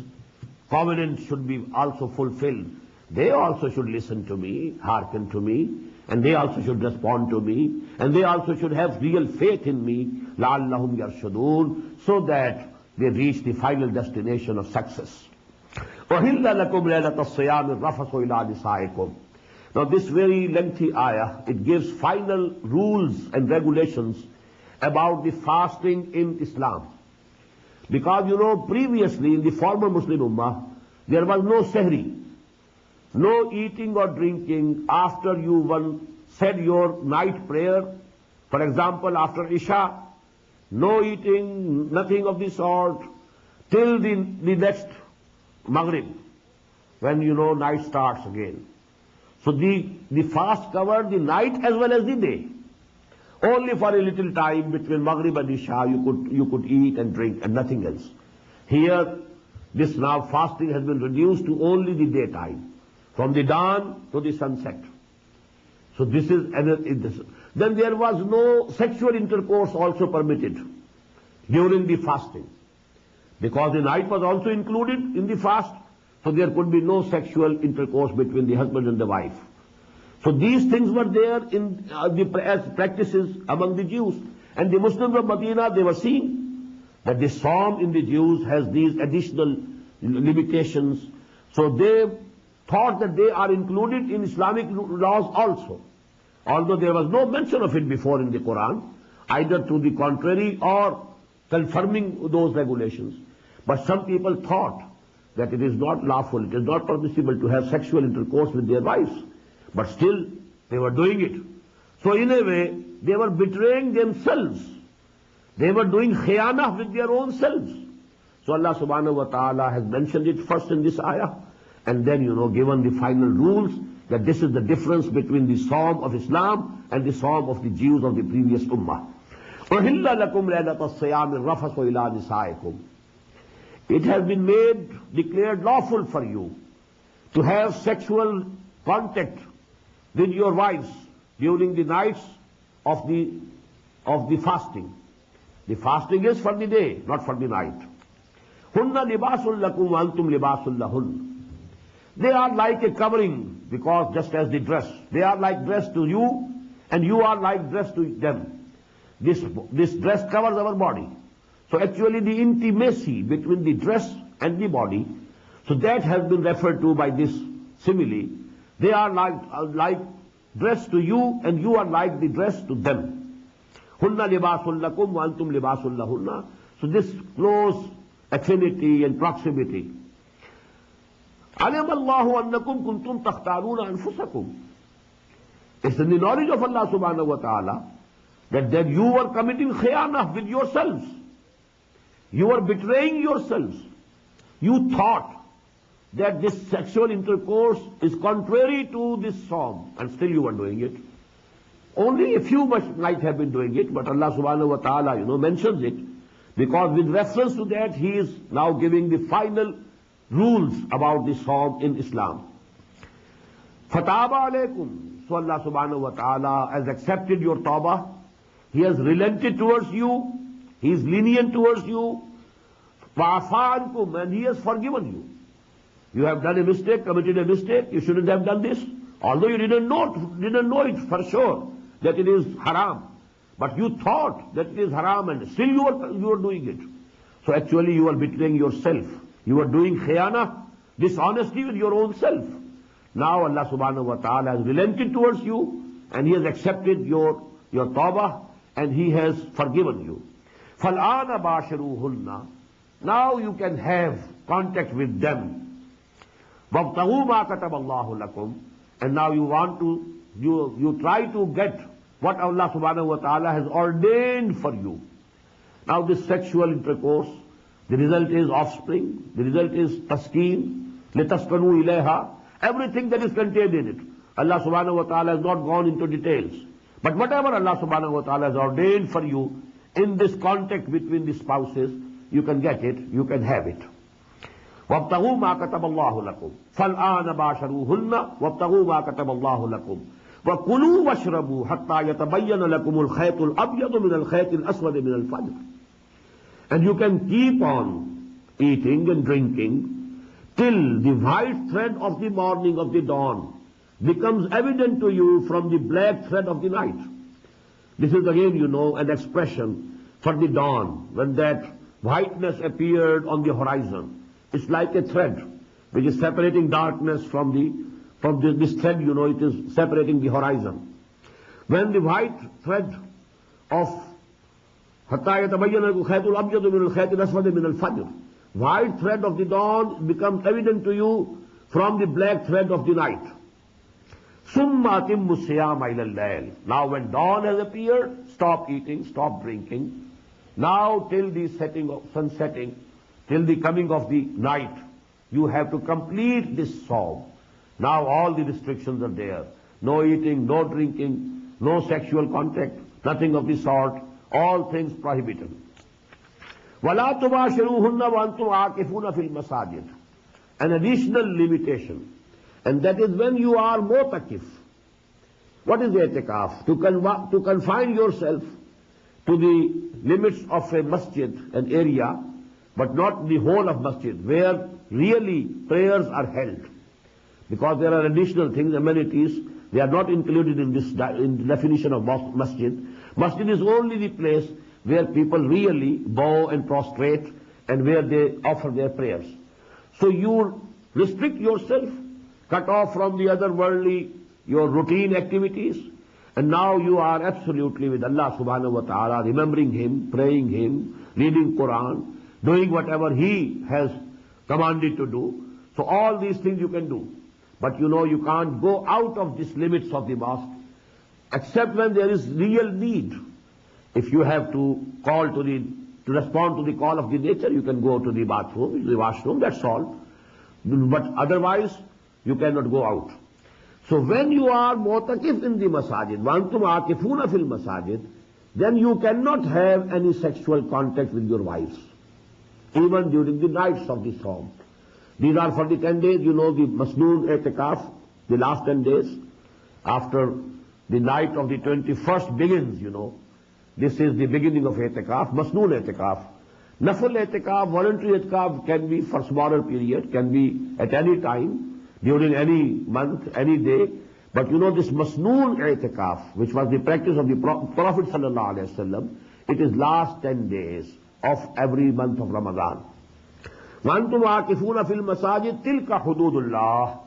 Speaker 2: covenant should be also fulfilled. They also should listen to me, hearken to me, and they also should respond to me, and they also should have real faith in me, لَعَلَّهُمْ يَرْشُدُونَ, so that they reach the final destination of success. أُحِلَّ لَكُمْ لَيْلَةَ الصِّيَامِ الرَّفَثُ إِلَىٰ نِسَائِكُمْ. Now this very lengthy ayah, it gives final rules and regulations about the fasting in Islam. Because previously in the former Muslim Ummah, there was no sehri, no eating or drinking after you said your night prayer. For example, after Isha, no eating, nothing of the sort, till the next Maghrib, when night starts again. So the fast covered the night as well as the day. Only for a little time between Maghrib and Isha you could eat and drink and nothing else. Here, this now fasting has been reduced to only the daytime, from the dawn to the sunset. So this is then there was no sexual intercourse also permitted during the fasting, because the night was also included in the fast. So there could be no sexual intercourse between the husband and the wife. So these things were there as practices among the Jews. And the Muslims of Medina, they were seeing that the Psalm in the Jews has these additional limitations. So they thought that they are included in Islamic laws also. Although there was no mention of it before in the Quran, either to the contrary or confirming those regulations. But some people thought that it is not lawful, it is not permissible to have sexual intercourse with their wives. But still, they were doing it. So in a way, they were betraying themselves. They were doing khiyanah with their own selves. So Allah subhanahu wa ta'ala has mentioned it first in this ayah, and then, given the final rules that this is the difference between the Psalm of Islam and the Psalm of the Jews of the previous Ummah. أُحِلَّ لَكُمْ لَيْلَةَ الصِّيَامِ الرَّفَثُ إِلَىٰ نِسَائِكُمْ. It has been declared lawful for you to have sexual contact with your wives during the nights of the fasting. The fasting is for the day, not for the night. هُنَّ لِبَاسٌ لَكُمْ وَأَنْتُمْ لِبَاسٌ لَهُنَّ. They are like a covering, because just as the dress, they are like dress to you, and you are like dress to them. This dress covers our body. So actually the intimacy between the dress and the body, so that has been referred to by this simile. They are like dress to you, and you are like the dress to them. Hunna libasul lakum wa antum libasul lahunna. So this close affinity and proximity. Alim Allahu annakum kuntum takhtaruna anfusakum. It's in the knowledge of Allah subhanahu wa ta'ala that you were committing khiyanah with yourselves. You were betraying yourselves. You thought that this sexual intercourse is contrary to this psalm, and still you were doing it. Only a few might have been doing it, but Allah subhanahu wa ta'ala, mentions it, because with reference to that, He is now giving the final rules about this psalm in Islam. Fataba alaykum. So Allah subhanahu wa ta'ala has accepted your tawbah. He has relented towards you. He is lenient towards you. Wa'afa ankum, and He has forgiven you. You have done a mistake, committed a mistake. You shouldn't have done this. Although you didn't know it for sure that it is haram, but you thought that it is haram, and still you are doing it. So actually you are betraying yourself. You are doing khiyana, dishonesty with your own self. Now Allah subhanahu wa ta'ala has relented towards you, and He has accepted your tawbah, and He has forgiven you. فَالْآنَ بَاشِرُوهُنَّ. Now you can have contact with them. وَابْتَغُوا مَا كَتَبَ اللَّهُ لَكُمْ. And now you try to get what Allah subhanahu wa ta'ala has ordained for you. Now this sexual intercourse, the result is offspring, the result is taskeen, لِتَسْكَنُوا إِلَيْهَا, everything that is contained in it. Allah subhanahu wa ta'ala has not gone into details. But whatever Allah subhanahu wa ta'ala has ordained for you in this contact between the spouses, you can get it, you can have it. وَابْتَغُوا مَا كَتَبَ اللَّهُ لَكُمْ فَالْآنَ بَاشَرُوهُنَّ وَابْتَغُوا مَا كَتَبَ اللَّهُ لَكُمْ وَكُلُوا وَاشْرَبُوا حَتَّى يَتَبَيَّنَ لَكُمُ الْخَيْطُ الْأَبْيَضُ مِنَ الْخَيْطِ الْأَسْوَدِ مِنَ الْفَجْرِ. And you can keep on eating and drinking till the white thread of the morning, of the dawn, becomes evident to you from the black thread of the night. This is again, an expression for the dawn, when that whiteness appeared on the horizon. It's like a thread which is separating darkness from this thread, it is separating the horizon. When the white thread of حَتَّى يَتَبَيَّنَ الْخَيْطُ الْأَبْيَضُ مِنَ الْخَيْطِ الْأَسْوَدِ مِنَ الْفَجْرِ. White thread of the dawn becomes evident to you from the black thread of the night. ثُمَّ أَتِمُّ الصِّيَامَ إِلَى اللَّيْلِ. Now when dawn has appeared, stop eating, stop drinking. Now till the sun setting, till the coming of the night, you have to complete this psalm. Now all the restrictions are there. No eating, no drinking, no sexual contact, nothing of the sort. All things prohibited. وَلَا تُبَاشِرُوهُنَّ وَأَنْتُمْ عَاكِفُونَ فِي الْمَسَاجِدِ. An additional limitation, and that is when you are mu'takif. What is i'tikaf? To confine yourself to the limits of a masjid, an area, but not the whole of masjid, where really prayers are held. Because there are additional things, amenities, they are not included in the definition of masjid. Masjid is only the place where people really bow and prostrate, and where they offer their prayers. So you restrict yourself, cut off from the other worldly, your routine activities, and now you are absolutely with Allah subhanahu wa ta'ala, remembering Him, praying Him, reading Quran, doing whatever He has commanded to do. So all these things you can do. But you can't go out of these limits of the mosque, except when there is real need. If you have to respond to the call of the nature, you can go to the bathroom, the washroom, that's all. But otherwise, you cannot go out. So when you are mu'takif in the masajid, وَأَنْتُمْ عَاكِفُونَ فِي الْمَسَاجِد, then you cannot have any sexual contact with your wives, even during the nights of the Sawm. These are for the 10 days, the Masnoon I'tikaf, the last 10 days. After the night of the 21st begins, this is the beginning of I'tikaf, Masnoon I'tikaf. Nafil I'tikaf, voluntary I'tikaf can be for smaller period, can be at any time, during any month, any day. But this Masnoon I'tikaf, which was the practice of the Prophet sallallahu alaihi wasallam, it is last 10 days of every month of Ramadan. وَأَنْتُمْ عَاكِفُونَ فِي الْمَسَاجِدِ تِلْكَ حُدُودُ اللَّهِ.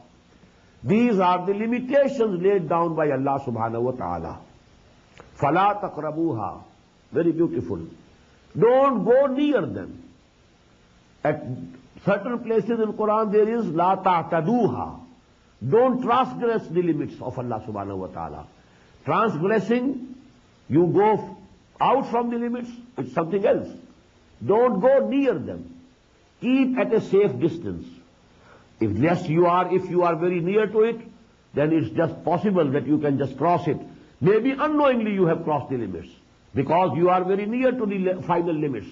Speaker 2: These are the limitations laid down by Allah subhanahu wa ta'ala. فَلَا تَقْرَبُوهَا. Very beautiful. Don't go near them. At certain places in Quran there is لَا تَعْتَدُوهَا. Don't transgress the limits of Allah subhanahu wa ta'ala. Transgressing, you go out from the limits, it's something else. Don't go near them. Keep at a safe distance. If you are very near to it, then it's just possible that you can just cross it. Maybe unknowingly you have crossed the limits, because you are very near to the final limits.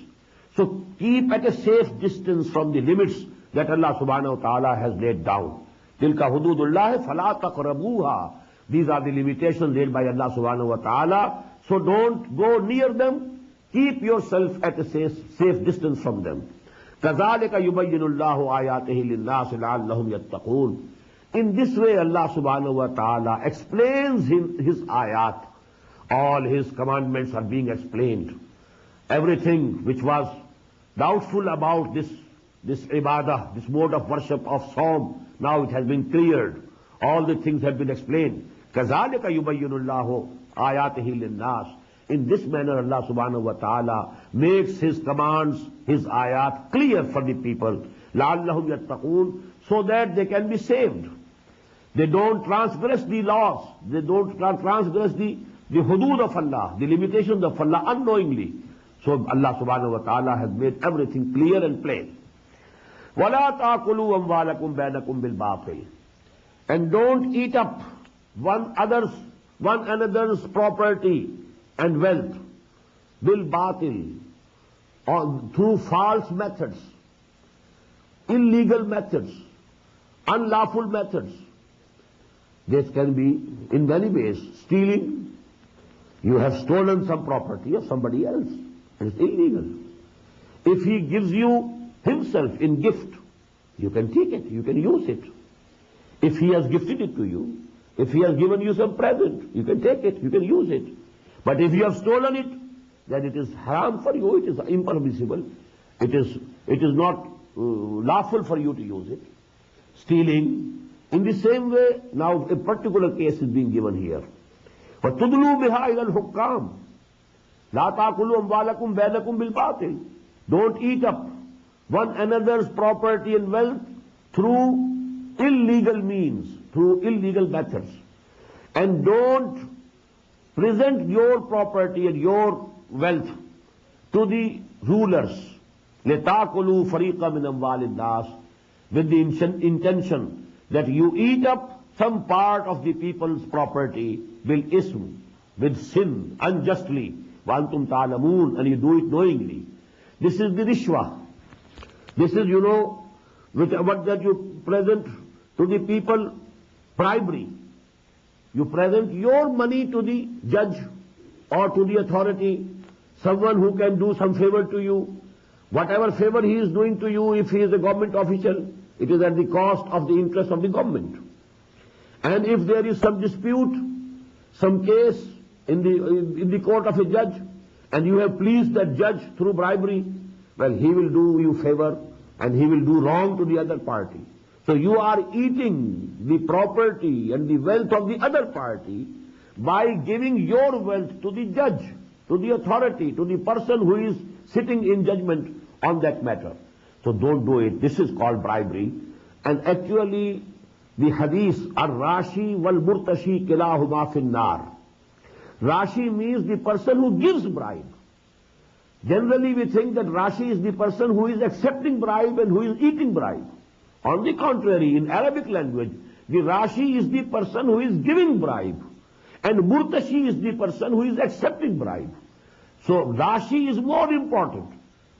Speaker 2: So keep at a safe distance from the limits that Allah subhanahu wa ta'ala has laid down. Tilka hududullah fala taqrabuha. These are the limitations laid by Allah subhanahu wa ta'ala. So don't go near them. Keep yourself at a safe distance from them. كَذَلِكَ يُبَيِّنُ اللَّهُ آيَاتِهِ لِلنَّاسِ لَعَلَّهُمْ يَتَّقُونَ. In this way Allah subhanahu wa ta'ala explains his ayat. All his commandments are being explained. Everything which was doubtful about this ibadah, this mode of worship of Sawm, now it has been cleared. All the things have been explained. كَذَلِكَ يُبَيِّنُ اللَّهُ آيَاتِهِ لِلنَّاسِ. In this manner Allah subhanahu wa ta'ala makes his commands, his ayat clear for the people. لَعَلَّهُمْ يَتَّقُونَ. So that they can be saved. They don't transgress the laws. They don't transgress the hudud of Allah, the limitations of Allah unknowingly. So Allah subhanahu wa ta'ala has made everything clear and plain. وَلَا تَأْكُلُوا أَمْوَالَكُمْ بَيْنَكُمْ بِالْبَاطِلِ. And don't eat up one another's property and wealth bil-batil, through false methods, illegal methods, unlawful methods. This can be in many ways. Stealing. You have stolen some property of somebody else. It's illegal. If he gives you himself in gift, you can take it, you can use it. If he has gifted it to you, if he has given you some present, you can take it, you can use it. But if you have stolen it, then it is haram for you, it is impermissible, it is not lawful for you to use it. Stealing, in the same way, now a particular case is being given here. وَتُدْلُوا بِهَا إِلَى الْحُكَّامِ لَا تَأْكُلُوا أَمْوَالَكُمْ بَيْنَكُمْ بِالْبَاطِلِ. Don't eat up one another's property and wealth through illegal means, through illegal methods. And don't present your property and your wealth to the rulers. لِتَأْكُلُوا فَرِيقًا مِنْ أَمْوَالِ النَّاسِ. With the intention that you eat up some part of the people's property bil-ism, with sin, unjustly, وَأَنْتُمْ تَعْلَمُونَ, and you do it knowingly. This is the rishwa. This is, what that you present to the people, bribery. You present your money to the judge or to the authority, someone who can do some favor to you. Whatever favor he is doing to you, if he is a government official, it is at the cost of the interest of the government. And if there is some dispute, some case in the court of a judge, and you have pleased that judge through bribery, well, he will do you favor and he will do wrong to the other party. So you are eating the property and the wealth of the other party by giving your wealth to the judge, to the authority, to the person who is sitting in judgment on that matter. So don't do it. This is called bribery. And actually, the hadith, ar-rashi wal-murtashi kilahuma fin-nar. Rashi means the person who gives bribe. Generally we think that Rashi is the person who is accepting bribe and who is eating bribe. On the contrary, in Arabic language, The Rashi is the person who is giving bribe, and Murtashi is the person who is accepting bribe. So Rashi is more important.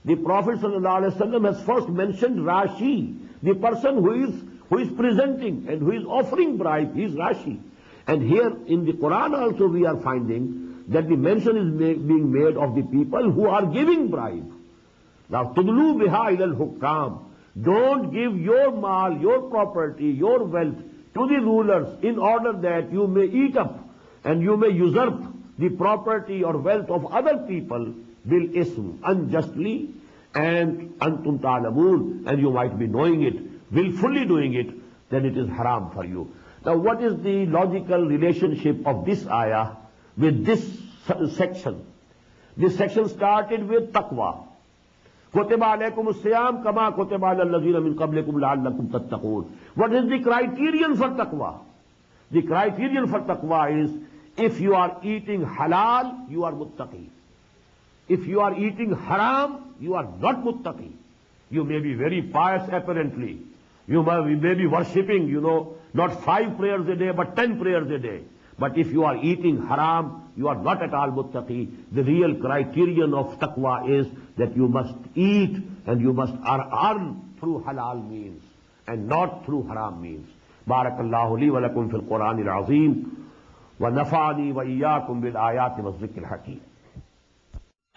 Speaker 2: The Prophet ﷺ has first mentioned Rashi, the person who is presenting and who is offering bribe. He is Rashi. And here in the Quran also we are finding that the mention is being made of the people who are giving bribe. Now, tudlu biha ilal hukam. Don't give your mal, your property, your wealth to the rulers in order that you may eat up and you may usurp the property or wealth of other people bil ism, unjustly, and antum ta'lamun, and you might be knowing it, willfully doing it, then it is haram for you. Now, what is the logical relationship of this ayah with this section? This section started with taqwa. كُتِبَ عَلَيْكُمُ الصِّيَامُ كَمَا كُتِبَ عَلَى الَّذِينَ مِنْ قَبْلِكُمْ لَعَلَّكُمْ تَتَّقُونَ. What is the criterion for taqwa? The criterion for taqwa is, if you are eating halal, you are muttaqi. If you are eating haram, you are not muttaqi. You may be very pious apparently. You may be worshipping, not 5 prayers a day, but 10 prayers a day. But if you are eating haram, you are not at all muttaqi. The real criterion of taqwa is that you must eat and you must earn through halal means and not through haram means. Barakallahu li wa lakum fil Quran al-Azim wa nafa'ani wa iyyakum bil ayati wa dhikr al-hakim.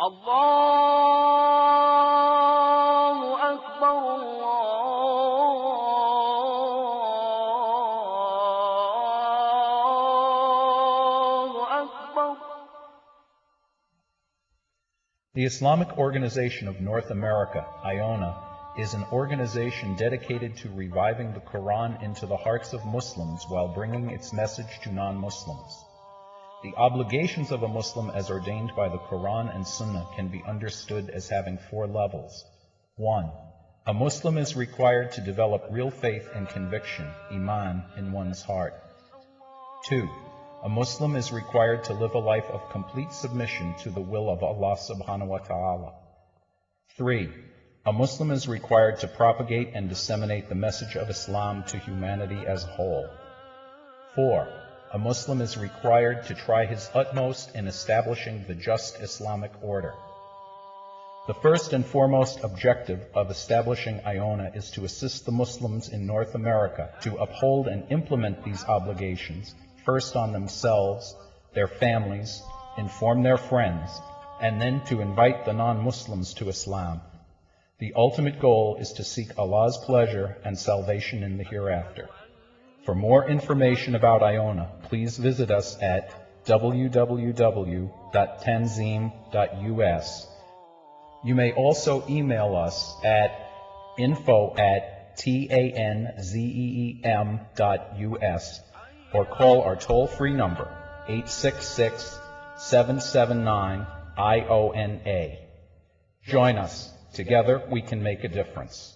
Speaker 1: Allahu Akbar,
Speaker 3: The Islamic Organization of North America, IONA, is an organization dedicated to reviving the Quran into the hearts of Muslims while bringing its message to non-Muslims. The obligations of a Muslim as ordained by the Quran and Sunnah can be understood as having 4 levels. 1. A Muslim is required to develop real faith and conviction, iman, in one's heart. 2. A Muslim is required to live a life of complete submission to the will of Allah subhanahu wa ta'ala. 3. A Muslim is required to propagate and disseminate the message of Islam to humanity as a whole. 4. A Muslim is required to try his utmost in establishing the just Islamic order. The first and foremost objective of establishing IONA is to assist the Muslims in North America to uphold and implement these obligations, first on themselves, their families, inform their friends, and then to invite the non-Muslims to Islam. The ultimate goal is to seek Allah's pleasure and salvation in the hereafter. For more information about IONA, please visit us at www.tanzim.us. You may also email us at info@tanzeem.us or call our toll-free number, 866-779-IONA. Join us. Together we can make a difference.